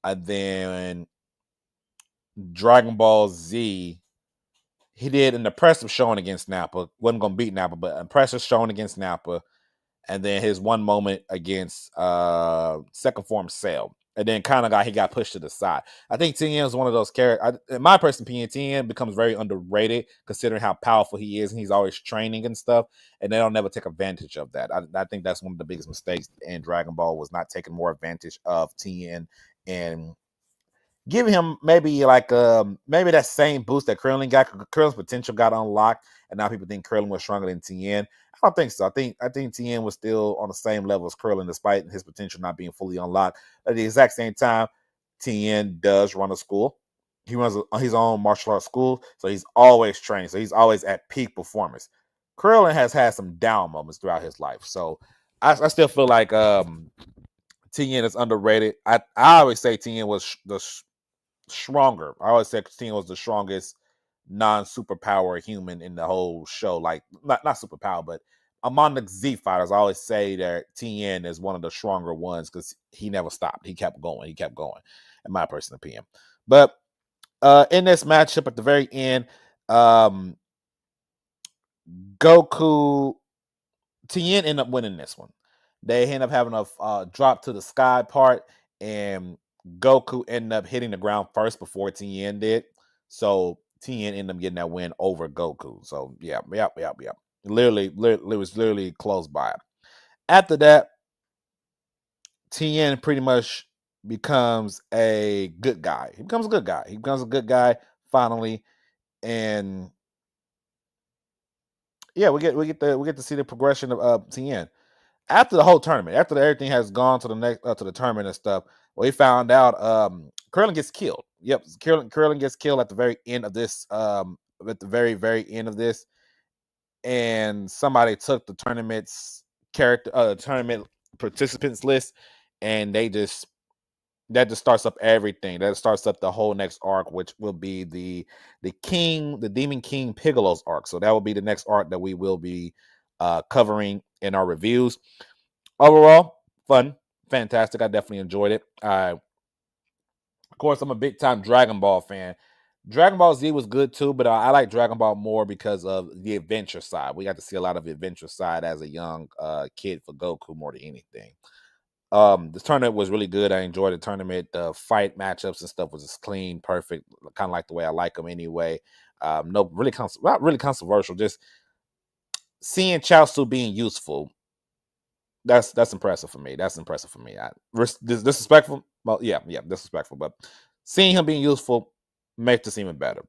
And then Dragon Ball Z, he did an impressive showing against Nappa. Wasn't going to beat Nappa, but impressive showing against Nappa. And then his one moment against Second Form Cell. and then kind of he got pushed to the side. I think Tien is one of those characters. In my personal opinion, Tien becomes very underrated considering how powerful he is, and he's always training and stuff. And they don't never take advantage of that. I think that's one of the biggest mistakes in Dragon Ball was not taking more advantage of Tien and giving him maybe maybe that same boost that Krillin got. Krillin's potential got unlocked, and now people think Krillin was stronger than Tien. I don't think so. I think Tien was still on the same level as Krillin, despite his potential not being fully unlocked. At the exact same time, Tien does run a school. He runs his own martial arts school, so he's always training. So he's always at peak performance. Krillin has had some down moments throughout his life, so I still feel like Tien is underrated. I always say Tien was the stronger. I always said Tien was the strongest non-superpower human in the whole show. Like not superpower, but among the Z fighters, I always say that Tien is one of the stronger ones because he never stopped. He kept going. He kept going, in my personal opinion. But in this matchup at the very end, Goku, Tien ended up winning this one. They ended up having a drop to the sky part, and Goku ended up hitting the ground first before Tien did. So Tien ended up getting that win over Goku. So yeah. Literally, it was literally close by. After that, Tien pretty much becomes a good guy. He becomes a good guy. He becomes a good guy finally, and yeah, we get to see the progression of Tien. After the whole tournament, after everything has gone to the next to the tournament and stuff, we found out Krillin gets killed. Yep, Krillin gets killed at the very end of this. At the very end of this, and somebody took the tournament's tournament participants list, and that just starts up everything. That starts up the whole next arc, which will be the Demon King Piccolo's arc. So that will be the next arc that we will be covering in our reviews. Overall, fun, fantastic. I definitely enjoyed it. Of course, I'm a big time Dragon Ball fan. Dragon Ball Z was good too, but I like Dragon Ball more because of the adventure side. We got to see a lot of the adventure side as a young kid for Goku more than anything. The tournament was really good. I enjoyed the tournament. The fight matchups and stuff was just clean, perfect, kind of like the way I like them anyway. No, really, not really controversial. Just seeing Chaozu being useful. That's impressive for me. That's impressive for me. Disrespectful. Well, yeah, disrespectful. But seeing him being useful makes this even better.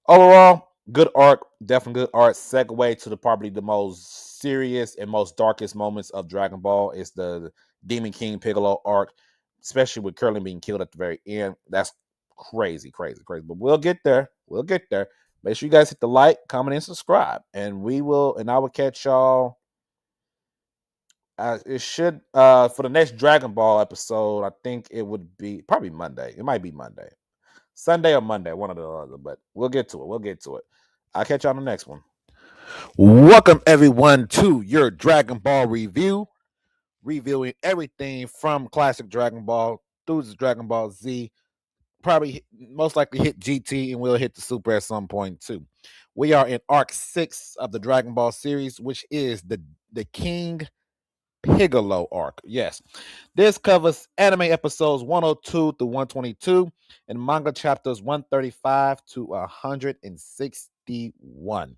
Overall, good arc, definitely good arc. Segue to probably the most serious and most darkest moments of Dragon Ball is the Demon King Piccolo arc, especially with Krillin being killed at the very end. That's crazy. But we'll get there. Make sure you guys hit the like, comment, and subscribe. And I will catch y'all. It should for the next Dragon Ball episode. I think it would be probably Monday. It might be Monday, Sunday or Monday, one or the other. But we'll get to it. I'll catch you on the next one. Welcome everyone to your Dragon Ball review, reviewing everything from classic Dragon Ball through the Dragon Ball Z. Probably most likely hit GT, and we'll hit the Super at some point too. We are in Arc 6 of the Dragon Ball series, which is the King Piccolo arc. Yes. This covers anime episodes 102 through 122 and manga chapters 135 to 161.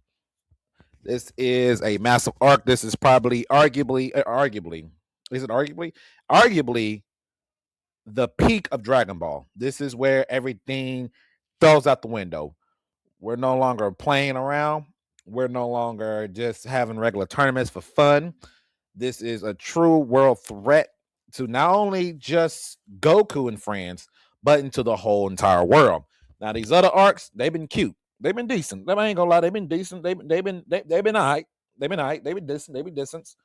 This is a massive arc. This is probably arguably the peak of Dragon Ball. This is where everything throws out the window. We're no longer playing around. We're no longer just having regular tournaments for fun. This is a true world threat to not only just Goku and friends, but into the whole entire world. Now, these other arcs, they've been cute. They've been decent. I ain't gonna lie, they've been decent. They've been all right. They've been all right. They've been decent.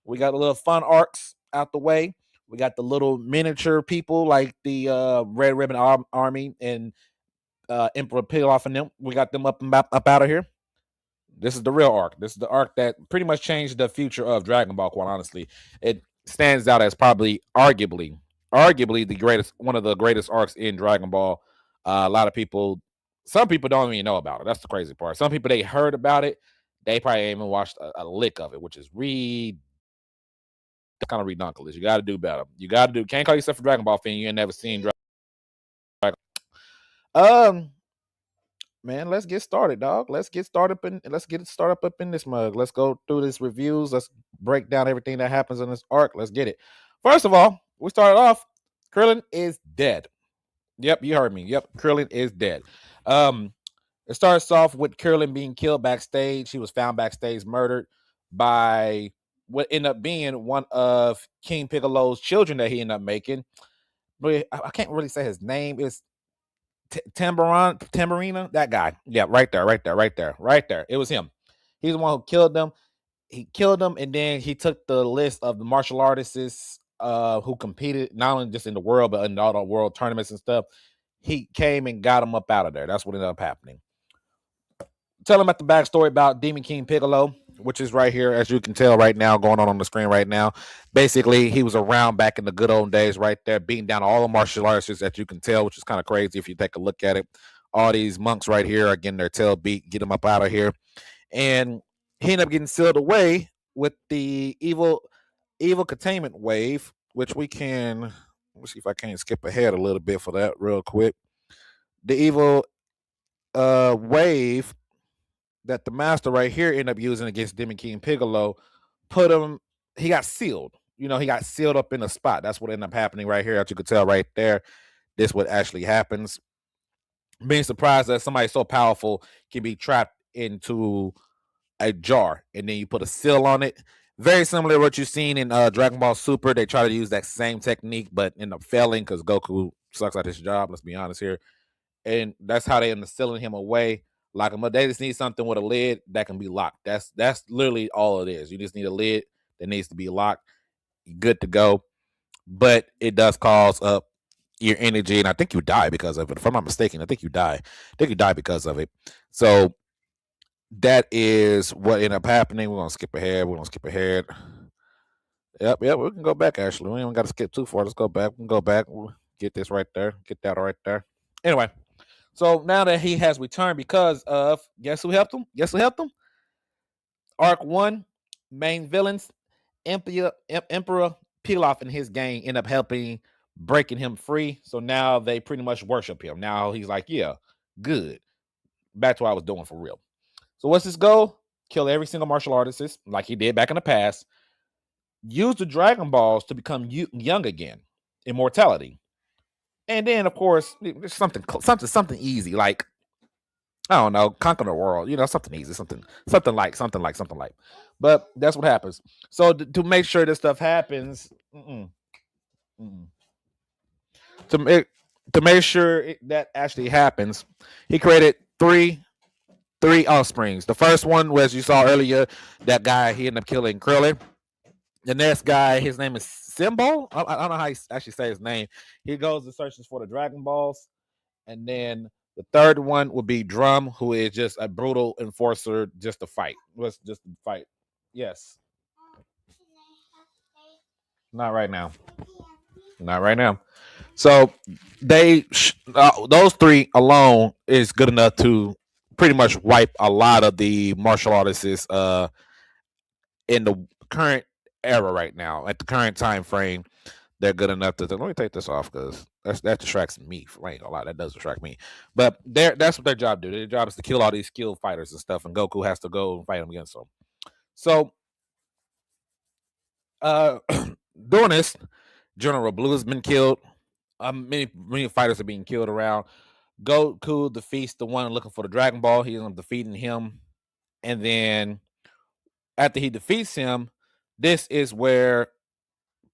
We got the little fun arcs out the way. We got the little miniature people like the Red Ribbon Army and Emperor Pilaf and them. We got them up out of here. This is the real arc. This is the arc that pretty much changed the future of Dragon Ball. Quite honestly, it stands out as probably arguably the greatest, one of the greatest arcs in Dragon Ball. A lot of people, some people don't even know about it. That's the crazy part. Some people, they heard about it, they probably ain't even watched a lick of it, which is kind of redunculous. You got to do better. You got to do. Can't call yourself a Dragon Ball fan. You ain't never seen Dragon. Man, let's get started, dog. Let's get started up in this mug. Let's go through this reviews. Let's break down everything that happens in this arc. Let's get it. First of all, we started off. Krillin is dead. Yep, you heard me. Yep, Krillin is dead. It starts off with Krillin being killed backstage. He was found backstage, murdered by what ended up being one of King Piccolo's children that he ended up making. But I can't really say his name. It's Tamburina, that guy. Yeah, right there. It was him. He's the one who killed them. He killed them, and then he took the list of the martial artists who competed not only just in the world but in all the world tournaments and stuff. He came and got them up out of there. That's what ended up happening. Tell him about the backstory about Demon King Piccolo, which is right here, as you can tell right now, going on the screen right now. Basically, he was around back in the good old days right there, beating down all the martial artists that you can tell, which is kind of crazy if you take a look at it. All these monks right here are getting their tail beat, get them up out of here. And he ended up getting sealed away with the evil containment wave, which we can, let me see if I can skip ahead a little bit for that real quick. The evil wave that the master right here ended up using against Demon King Piccolo he got sealed. He got sealed up in a spot. That's what ended up happening right here. As you could tell right there, this what actually happens. Being surprised that somebody so powerful can be trapped into a jar, and then you put a seal on it. Very similar to what you've seen in Dragon Ball Super. They try to use that same technique, but end up failing because Goku sucks at his job. Let's be honest here. And that's how they end up sealing him away. Like they just need something with a lid that can be locked. That's literally all it is. You just need a lid that needs to be locked. You're good to go. But it does cause up your energy, and I think you die because of it. If I'm not mistaken, I think you die. Because of it. So that is what ended up happening. We're gonna skip ahead. Yep. We can go back. Actually, we don't got to skip too far. Let's go back. We can go back. We'll get this right there. Get that right there. Anyway. So now that he has returned because of, guess who helped him? Arc 1, main villains, Emperor Pilaf and his gang end up breaking him free. So now they pretty much worship him. Now he's like, yeah, good. Back to what I was doing for real. So what's his goal? Kill every single martial artist like he did back in the past. Use the Dragon Balls to become young again. Immortality. And then, of course, something easy, like, I don't know, conquer the world. Something easy, something like. But that's what happens. So to make sure this stuff happens, to make sure that actually happens, he created three offsprings. The first one was, you saw earlier, that guy, he ended up killing Krillin. The next guy, his name is Symbol. I don't know how he actually say his name. He goes and searches for the Dragon Balls. And then the third one would be Drum, who is just a brutal enforcer, just to fight. Yes. Not right now. So those three alone is good enough to pretty much wipe a lot of the martial artists in the current era right now. At the current time frame, they're good enough to. Let me take this off because that distracts me. I ain't gonna lie, that does distract me. But that's what their job do. Their job is to kill all these skilled fighters and stuff, and Goku has to go and fight them against them. So, doing this, General Blue has been killed. Many fighters are being killed around. Goku defeats the one looking for the Dragon Ball. He's defeating him, and then after he defeats him, this is where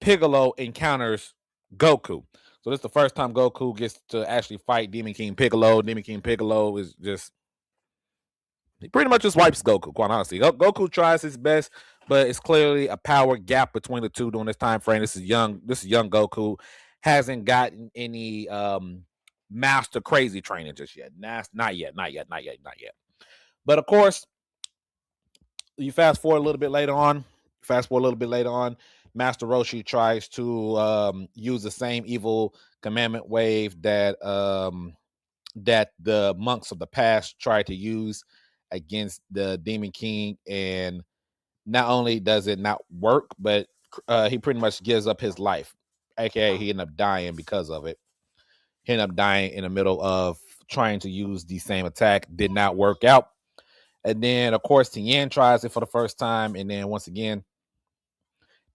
Piccolo encounters Goku. So this is the first time Goku gets to actually fight Demon King Piccolo. Demon King Piccolo is he pretty much just wipes Goku, quite honestly. Goku tries his best, but it's clearly a power gap between the two during this time frame. This is young Goku. Hasn't gotten any master crazy training just yet. Not yet. But of course, you fast forward a little bit later on. Master Roshi tries to use the same evil commandment wave that the monks of the past tried to use against the Demon King, and not only does it not work, but he pretty much gives up his life, aka he ended up dying because of it. He ended up dying in the middle of trying to use the same attack. Did not work out. And then, of course, Tien tries it for the first time. And then, once again,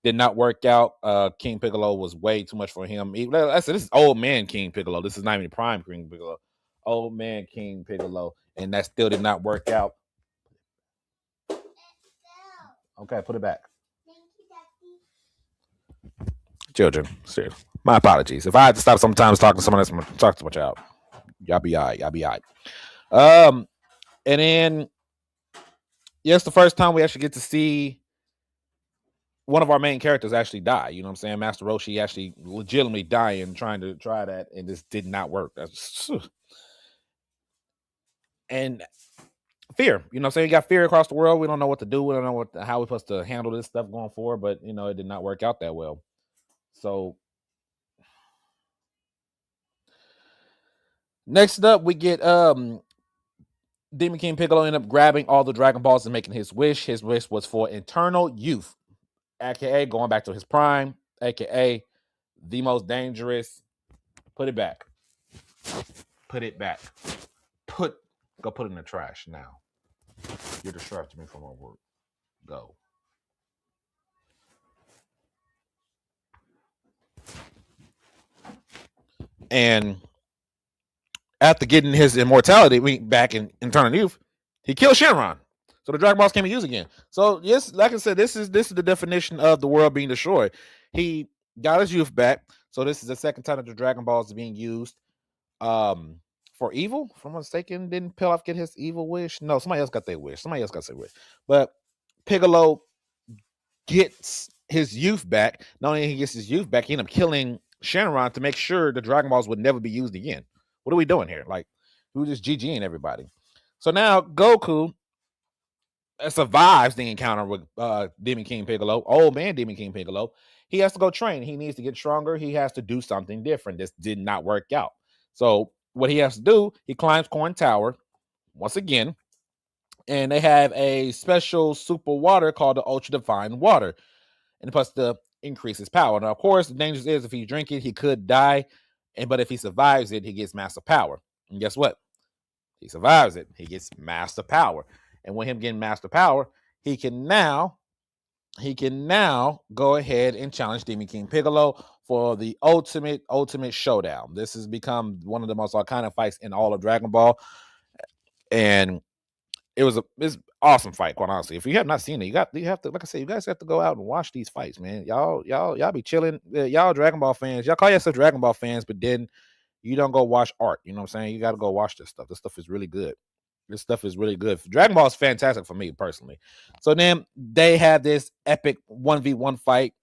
did not work out. King Piccolo was way too much for him. I said, this is old man King Piccolo. This is not even prime King Piccolo. Old man King Piccolo. And that still did not work out. Okay, put it back. Children, seriously. My apologies. If I had to stop sometimes talking to someone else, I'm gonna talk to my child. Y'all be all right. Y'all be all right. And then, yes, the first time we actually get to see one of our main characters actually die. You know what I'm saying? Master Roshi actually legitimately dying, trying to try that, and this did not work. That's and fear. You know what I'm saying? You got fear across the world. We don't know what to do. We don't know how we're supposed to handle this stuff going forward, but you know, it did not work out that well. So next up, we get Demon King Piccolo ended up grabbing all the Dragon Balls and making his wish. His wish was for eternal youth, aka going back to his prime, aka the most dangerous. Put it back. Put it back. Go put it in the trash now. You're distracting me from my work. Go. And after getting his immortality back in Eternal Youth, he killed Shenron. So the Dragon Balls can be used again. So yes, like I said, this is the definition of the world being destroyed. He got his youth back. So this is the second time that the Dragon Balls are being used. For evil, if I'm not mistaken, didn't Pilaf get his evil wish? No, somebody else got their wish. But Piccolo gets his youth back. Not only he gets his youth back, he ended up killing Shenron to make sure the Dragon Balls would never be used again. What are we doing here? Like, we were just GGing everybody. So now Goku survives the encounter with Demon King Piccolo, old man Demon King Piccolo. He has to go train. He needs to get stronger. He has to do something different. This did not work out. So what he has to do, he climbs Corn Tower once again, and they have a special super water called the Ultra Divine Water, and plus to increase his power. Now, of course, the danger is if he drink it, he could die, but if he survives it, he gets master power. And guess what? He survives it. He gets master power, and with him getting master power, he can now go ahead and challenge Demon King Piccolo for the ultimate showdown. This has become one of the most iconic fights in all of Dragon Ball, and it's awesome fight, quite honestly. If you have not seen it, you have to, like I said, you guys have to go out and watch these fights, man. Y'all be chilling. Y'all Dragon Ball fans. Y'all call yourself Dragon Ball fans, but then you don't go watch art. You know what I'm saying? You got to go watch this stuff. This stuff is really good. Dragon Ball is fantastic for me personally. So then they have this epic 1v1 fight.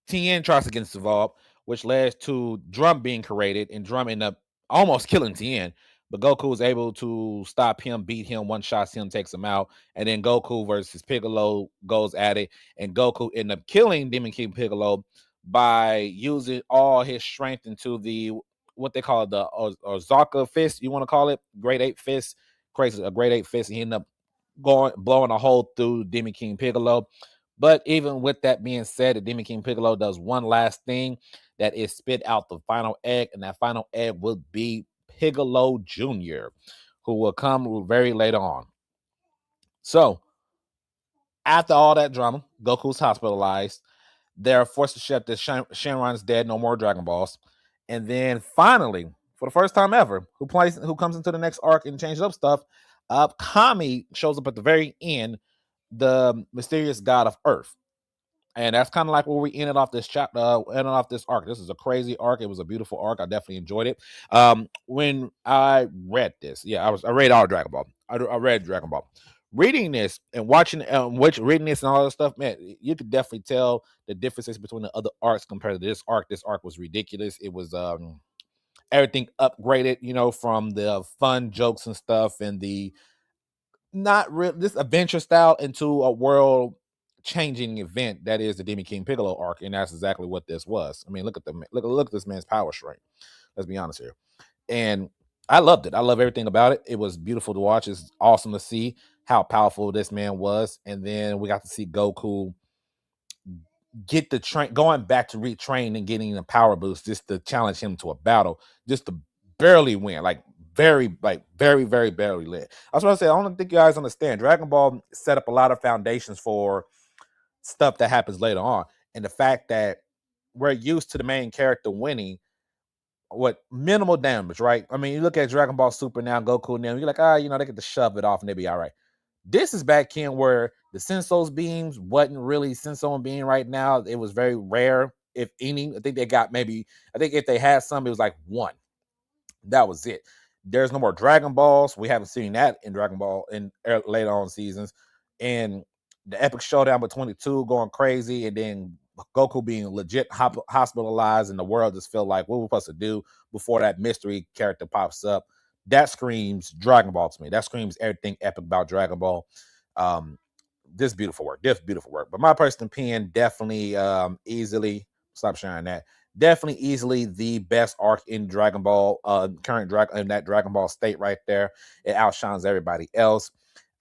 Tien tries to get involved, which led to Drum being created, and Drum ended up almost killing Tien. But Goku was able to stop him, beat him, one shot him, takes him out. And then Goku versus Piccolo goes at it. And Goku ended up killing Demon King Piccolo by using all his strength into the, what they call the Ozaka fist, you want to call it? Great 8 fist. Crazy, a Great 8 fist. He ended up blowing a hole through Demon King Piccolo. But even with that being said, the Demon King Piccolo does one last thing, that is spit out the final egg. And that final egg will be Piccolo Jr., who will come very later on. So, after all that drama, Goku's hospitalized. They're forced to accept that Shenron's dead, no more Dragon Balls. And then finally, for the first time ever, who comes into the next arc and changes up stuff, Kami shows up at the very end, the mysterious god of Earth. And that's kind of like where we ended off this chapter, ended off this arc. This is a crazy arc. It was a beautiful arc. I definitely enjoyed it. When I read this, I read all Dragon Ball. I read Dragon Ball. Reading this and watching, reading this and all that stuff, man, you could definitely tell the differences between the other arcs compared to this arc. This arc was ridiculous. It was everything upgraded, you know, from the fun jokes and stuff, and the not real this adventure style into a world changing event that is the Demon King Piccolo arc, and that's exactly what this was. I mean, look at this man's power strength. Let's be honest here. And I loved it. I love everything about it. It was beautiful to watch. It's awesome to see how powerful this man was. And then we got to see Goku get the train, going back to retrain and getting a power boost just to challenge him to a battle, just to barely win, like very barely lit. That's what I said. I don't think you guys understand. Dragon Ball set up a lot of foundations for stuff that happens later on, and the fact that we're used to the main character winning what minimal damage, right? I mean, you look at Dragon Ball Super now, Goku now, you're like, they get to shove it off and they be all right. This is back in where the Senso's beams wasn't really Senso beam right now. It was very rare, if any. I think if they had some, it was like one. That was it. There's no more Dragon Balls. We haven't seen that in Dragon Ball in later on seasons. And the epic showdown between the two going crazy, and then Goku being legit hospitalized, and the world just feel like, what we're supposed to do before that mystery character pops up. That screams Dragon Ball to me. That screams everything epic about Dragon Ball. This beautiful work. But my personal opinion, definitely easily, stop sharing that. Definitely easily the best arc in Dragon Ball, current Dragon in that Dragon Ball state right there. It outshines everybody else.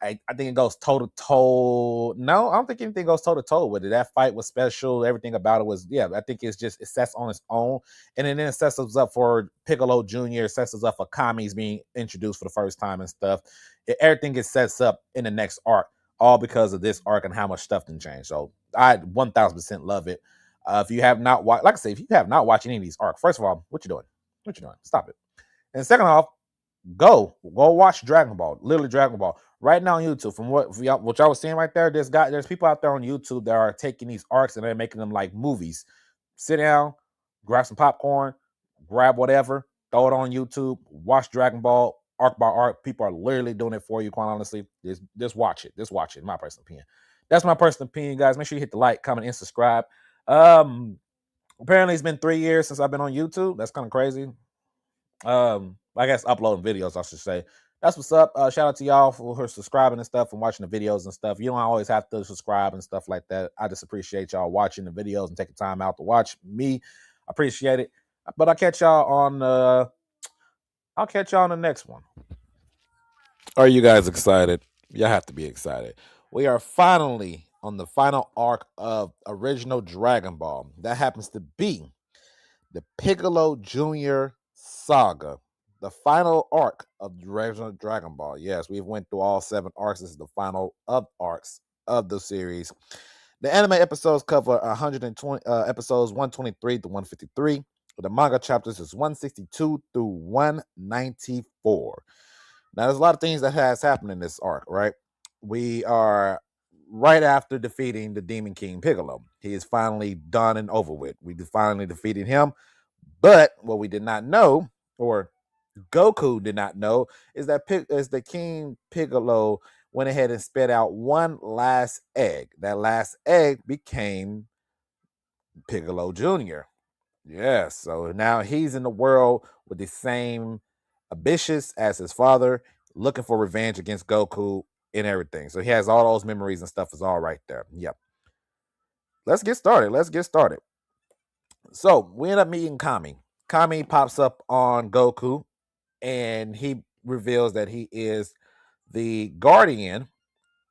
I think it goes toe to toe. No, I don't think anything goes toe to toe with it. That fight was special. Everything about it was, I think it sets on its own. And then it sets us up for Piccolo Jr., sets us up for Kami's being introduced for the first time and stuff. Everything gets sets up in the next arc, all because of this arc and how much stuff can change. So I 1000% love it. If you have not watched, like I say, if you have not watched any of these arcs, first of all, what you doing? Stop it. And second off, go watch Dragon Ball, literally Dragon Ball, right now on YouTube. From what y'all was seeing right there, there's people out there on YouTube that are taking these arcs and they're making them like movies. Sit down, grab some popcorn, grab whatever, throw it on YouTube, watch Dragon Ball arc by arc. People are literally doing it for you, quite honestly. Just watch it. In my personal opinion. That's my personal opinion, guys. Make sure you hit the like, comment, and subscribe. Apparently it's been 3 years since I've been on YouTube. That's kind of crazy. I guess uploading videos, I should say. That's what's up. Shout out to y'all for subscribing and stuff and watching the videos and stuff. You don't always have to subscribe and stuff like that. I just appreciate y'all watching the videos and taking time out to watch me. I appreciate it. But I'll catch y'all on the next one. Are you guys excited? You have to be excited. We are finally on the final arc of original Dragon Ball. That happens to be the Piccolo Jr. saga, the final arc of the original Dragon Ball. Yes, we've went through all 7 arcs. This is the final arcs of the series. The anime episodes cover 120 episodes 123 to 153. The manga chapters is 162 through 194. Now, there's a lot of things that has happened in this arc, right? We are right after defeating the Demon King Piccolo. He is finally done and over with. We finally defeated him. But what we did not know, or Goku did not know, is that the King Piccolo went ahead and spit out one last egg. That last egg became Piccolo Jr. Yes, so now he's in the world with the same ambitious as his father, looking for revenge against Goku and everything. So he has all those memories and stuff is all right there. Yep. Let's get started. So we end up meeting Kami. Kami pops up on Goku, and he reveals that he is the guardian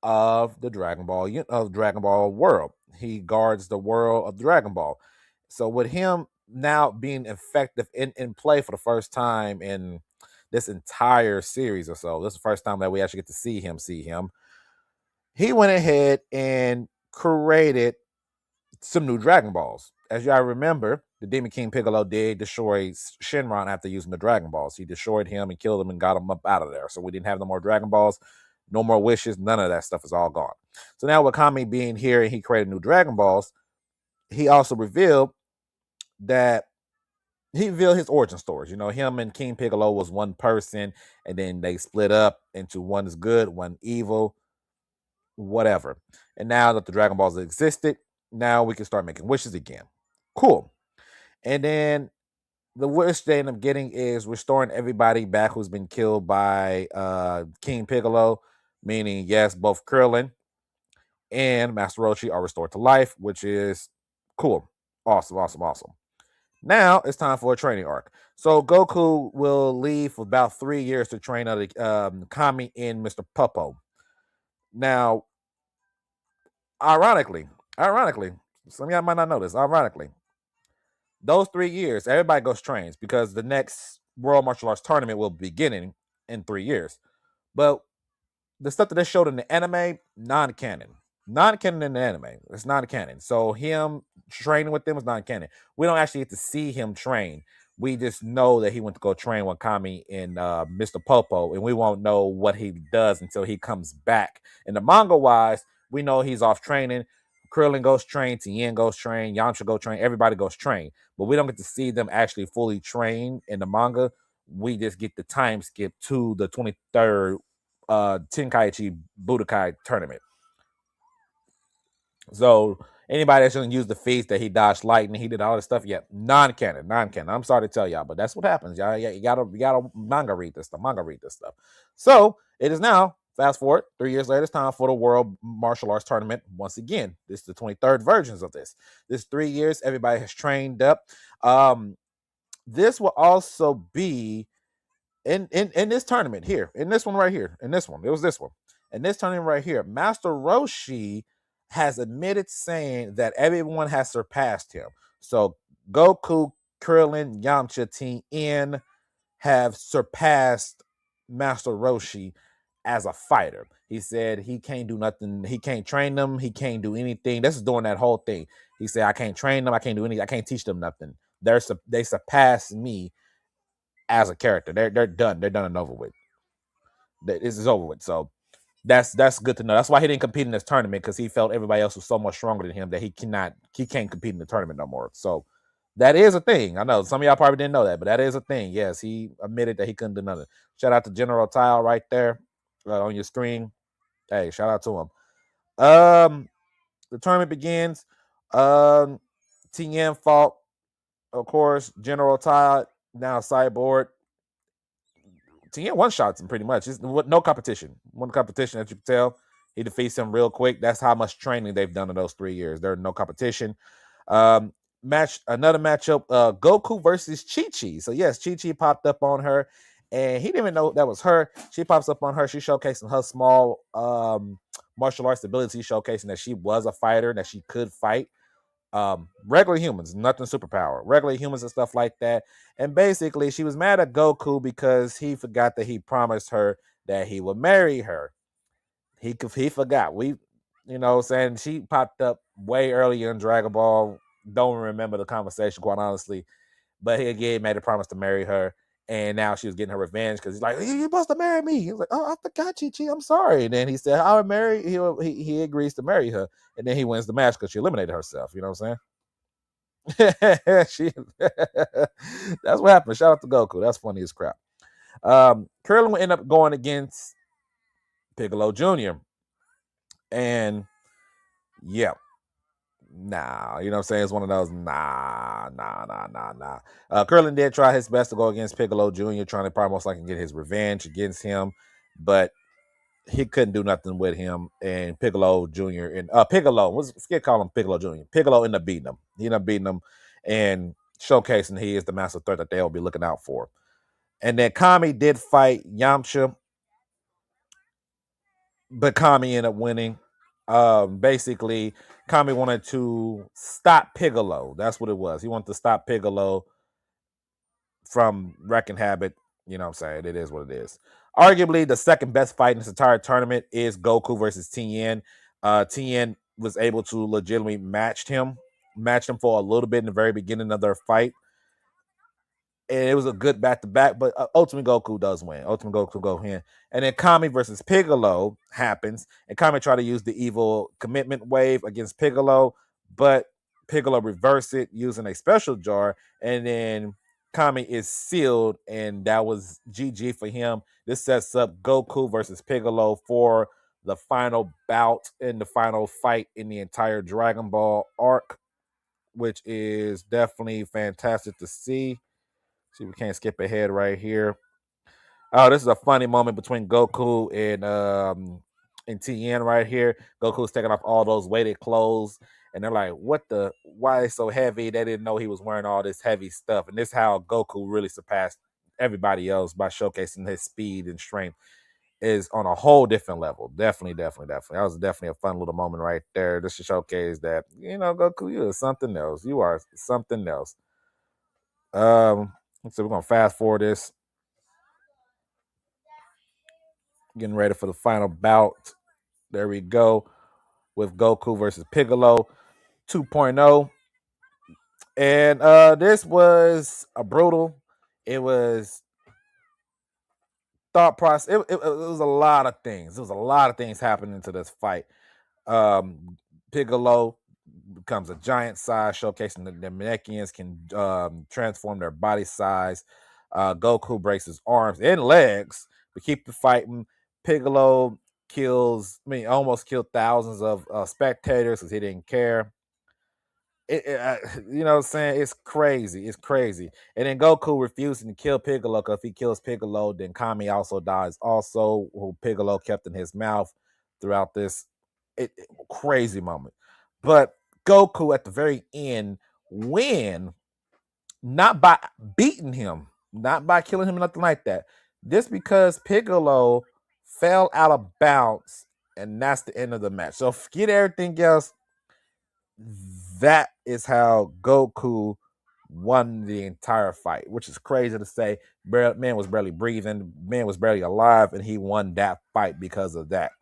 of the Dragon Ball world. He guards the world of Dragon Ball. So with him now being effective in play for the first time in this entire series or so, this is the first time that we actually get to see him. He went ahead and created some new Dragon Balls. As y'all remember, the Demon King Piccolo did destroy Shenron after using the Dragon Balls. He destroyed him and killed him and got him up out of there. So we didn't have no more Dragon Balls, no more wishes, none of that stuff is all gone. So now with Kami being here and he created new Dragon Balls, he also revealed his origin stories. You know, him and King Piccolo was one person, and then they split up into one is good, one evil, whatever. And now that the Dragon Balls existed, now we can start making wishes again. Cool. And then the wish they end up getting is restoring everybody back who's been killed by King Piccolo, meaning, yes, both Krillin and Master Roshi are restored to life, which is cool. Awesome. Now it's time for a training arc. So Goku will leave for about 3 years to train under Kami and Mr. Puppo. Now, ironically, some of y'all might not know this. Ironically, those 3 years, everybody goes trains because the next World Martial Arts Tournament will be beginning in 3 years. But the stuff that they showed in the anime, non-canon. Non-canon in the anime. It's non-canon. So him training with them is non-canon. We don't actually get to see him train. We just know that he went to go train with Kami and Mr. Popo, and we won't know what he does until he comes back. In the manga wise, we know he's off training. Krillin goes train, Tien goes train, Yamcha goes train, everybody goes train. But we don't get to see them actually fully train in the manga. We just get the time skip to the 23rd Tenkaichi Budokai tournament. So anybody that's gonna use the feats that he dodged lightning, he did all this stuff, yeah, non-canon. I'm sorry to tell y'all, but that's what happens. Y'all, you gotta manga read this stuff. So it is now. Fast forward 3 years later, it's time for the World Martial Arts Tournament once again. This is the 23rd versions of this. This 3 years, everybody has trained up. This will also be in this tournament here, in this one right here, in this one. It was this one. In this tournament right here, Master Roshi has admitted saying that everyone has surpassed him. So Goku, Krillin, Yamcha, Tien have surpassed Master Roshi as a fighter. He said he can't do nothing. He can't train them. He can't do anything. This is during that whole thing. He said, I can't train them. I can't do anything. I can't teach them nothing. They surpass me as a character. They're done. They're done and over with. This is over with. So that's good to know. That's why he didn't compete in this tournament, because he felt everybody else was so much stronger than him that he can't compete in the tournament no more. So that is a thing. I know some of y'all probably didn't know that, but that is a thing. Yes, he admitted that he couldn't do nothing. Shout out to General Tile right there on your screen. Hey, shout out to him. The tournament begins. Tien fought, of course, General Tile, now Cyborg. Tien one shots him pretty much. It's no competition. One competition, as you can tell. He defeats him real quick. That's how much training they've done in those 3 years. There's no competition. Another matchup, Goku versus Chi-Chi. So yes, Chi-Chi popped up on her, and he didn't even know that was her. She pops up on her. She's showcasing her small martial arts ability, showcasing that she was a fighter, that she could fight. Regular humans, nothing superpower, regular humans and stuff like that. And basically, she was mad at Goku because he forgot that he promised her that he would marry her. He forgot. Saying she popped up way earlier in Dragon Ball. Don't remember the conversation, quite honestly. But he again made a promise to marry her. And now she was getting her revenge because he's like, "You supposed to marry me." He was like, "Oh, I forgot, Chi-Chi. I'm sorry." And then he said, "I would marry." He agrees to marry her, and then he wins the match because she eliminated herself. You know what I'm saying? That's what happened. Shout out to Goku. That's funny as crap. Krillin will end up going against Piccolo Jr. And yeah, nah, you know what I'm saying? It's one of those nah. Krillin did try his best to go against Piccolo Jr., trying to probably most likely get his revenge against him, but he couldn't do nothing with him. And Piccolo Jr. and call him Piccolo Jr. Piccolo ended up beating him. He ended up beating him and showcasing he is the master threat that they'll be looking out for. And then Kami did fight Yamcha, but Kami ended up winning. Basically, Kami wanted to stop Piccolo. That's what it was. He wanted to stop Piccolo from wrecking havoc. You know what I'm saying? It is what it is. Arguably, the second best fight in this entire tournament is Goku versus Tien. Tien was able to legitimately match him for a little bit in the very beginning of their fight. And it was a good back-to-back, but Ultimate Goku does win. Ultimate Goku go in. And then Kami versus Piccolo happens, and Kami tried to use the evil commitment wave against Piccolo, but Piccolo reversed it using a special jar, and then Kami is sealed, and that was GG for him. This sets up Goku versus Piccolo for the final bout and the final fight in the entire Dragon Ball arc, which is definitely fantastic to see. See, we can't skip ahead right here. Oh, this is a funny moment between Goku and Tien right here. Goku's taking off all those weighted clothes, and they're like, why is so heavy? They didn't know he was wearing all this heavy stuff. And this is how Goku really surpassed everybody else by showcasing his speed and strength. is on a whole different level. Definitely. That was definitely a fun little moment right there. This should showcase that, Goku, you are something else. You are something else. So we're gonna fast forward this. Getting ready for the final bout. There we go. With Goku versus Piccolo 2.0. And this was a brutal. It was thought process. It was a lot of things. There was a lot of things happening to this fight. Piccolo becomes a giant size, showcasing that the Namekians can transform their body size. Goku breaks his arms and legs to keep the fighting. Piccolo almost killed thousands of spectators because he didn't care. You know what I'm saying? It's crazy. It's crazy. And then Goku refusing to kill Piccolo because if he kills Piccolo, then Kami also dies. Also, who Piccolo kept in his mouth throughout this crazy moment. But Goku at the very end win, not by beating him, not by killing him, nothing like that. This because Piccolo fell out of bounds, and that's the end of the match. So forget everything else. That is how Goku won the entire fight, which is crazy to say. Man was barely breathing, man was barely alive, and he won that fight because of that.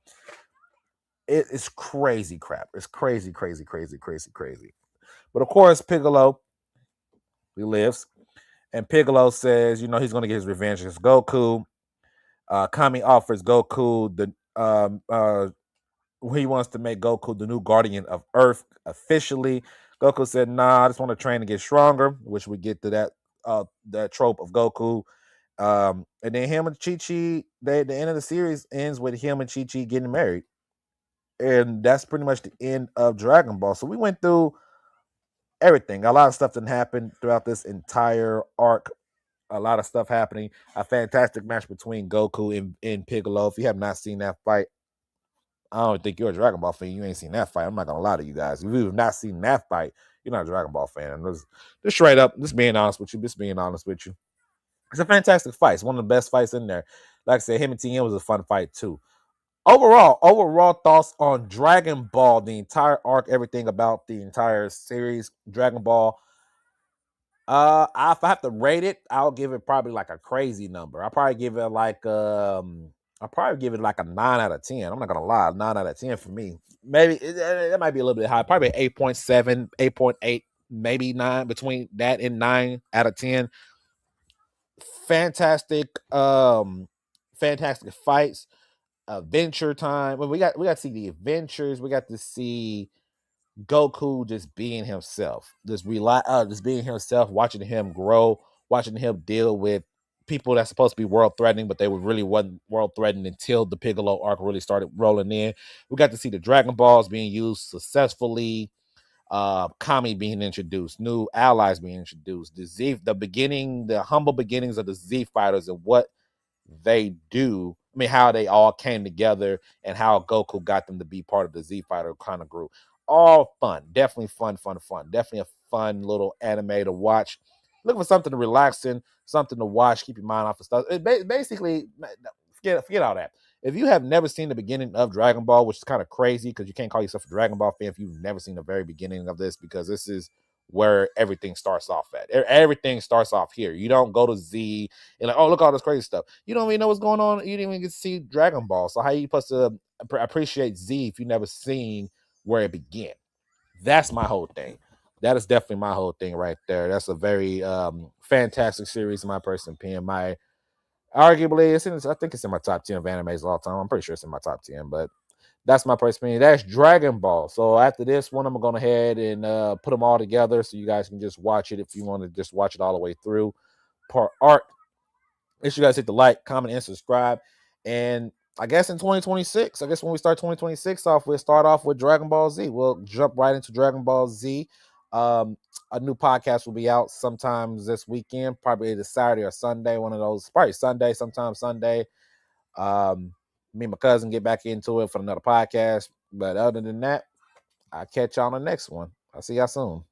It's crazy crap. It's crazy. But of course, Piccolo, he lives, and Piccolo says, he's going to get his revenge against Goku. Kami offers Goku he wants to make Goku the new guardian of Earth officially. Goku said, "Nah, I just want to train to get stronger," which we get to that trope of Goku. And then him and Chi-Chi, the end of the series ends with him and Chi-Chi getting married. And that's pretty much the end of Dragon Ball. So we went through everything. A lot of stuff that happened throughout this entire arc. A lot of stuff happening. A fantastic match between Goku and Piccolo. If you have not seen that fight, I don't think you're a Dragon Ball fan. You ain't seen that fight. I'm not gonna lie to you guys. If you've not seen that fight, you're not a Dragon Ball fan. And just straight up, just being honest with you. It's a fantastic fight. It's one of the best fights in there. Like I said, him and Tien was a fun fight too. Overall thoughts on Dragon Ball, the entire arc, everything about the entire series, Dragon Ball. If I have to rate it, I'll give it probably like a crazy number. I'll probably give it like a 9 out of 10. I'm not gonna lie, 9 out of 10 for me. Maybe it might be a little bit high, probably 8.7, 8.8, maybe 9, between that and 9 out of 10. Fantastic, fantastic fights, adventure time. Well, we got to see the adventures. We got to see Goku just being himself, just being himself, watching him grow, watching him deal with people that's supposed to be world threatening, but they were really wasn't world threatening until the Piccolo arc really started rolling in. We got to see the Dragon Balls being used successfully, Kami being introduced, new allies being introduced, the humble beginnings of the Z fighters and what they do. I mean, how they all came together and how Goku got them to be part of the Z Fighter kind of group. All fun, definitely fun. Definitely a fun little anime to watch. Look for something relaxing, something to watch. Keep your mind off of stuff. Basically, forget all that. If you have never seen the beginning of Dragon Ball, which is kind of crazy because you can't call yourself a Dragon Ball fan if you've never seen the very beginning of this, because this is where everything starts off at. Everything starts off here. You don't go to Z and like, oh, look at all this crazy stuff. You don't even know what's going on. You didn't even get to see Dragon Ball. So how are you supposed to appreciate Z if you never seen where it began? That's my whole thing. That is definitely my whole thing right there. That's a very fantastic series, in my personal opinion. Arguably, I think it's in my top 10 of animes of all time. I'm pretty sure it's in my top 10, but that's my personal opinion. That's Dragon Ball. So after this one, I'm going to go ahead and put them all together so you guys can just watch it if you want to just watch it all the way through. Part art. Make sure you guys hit the like, comment, and subscribe. And I guess in 2026, when we start 2026 off, we'll start off with Dragon Ball Z. We'll jump right into Dragon Ball Z. A new podcast will be out sometimes this weekend, probably either Saturday or Sunday, one of those, probably Sunday, sometime Sunday. Me and my cousin get back into it for another podcast. But other than that, I'll catch y'all on the next one. I'll see y'all soon.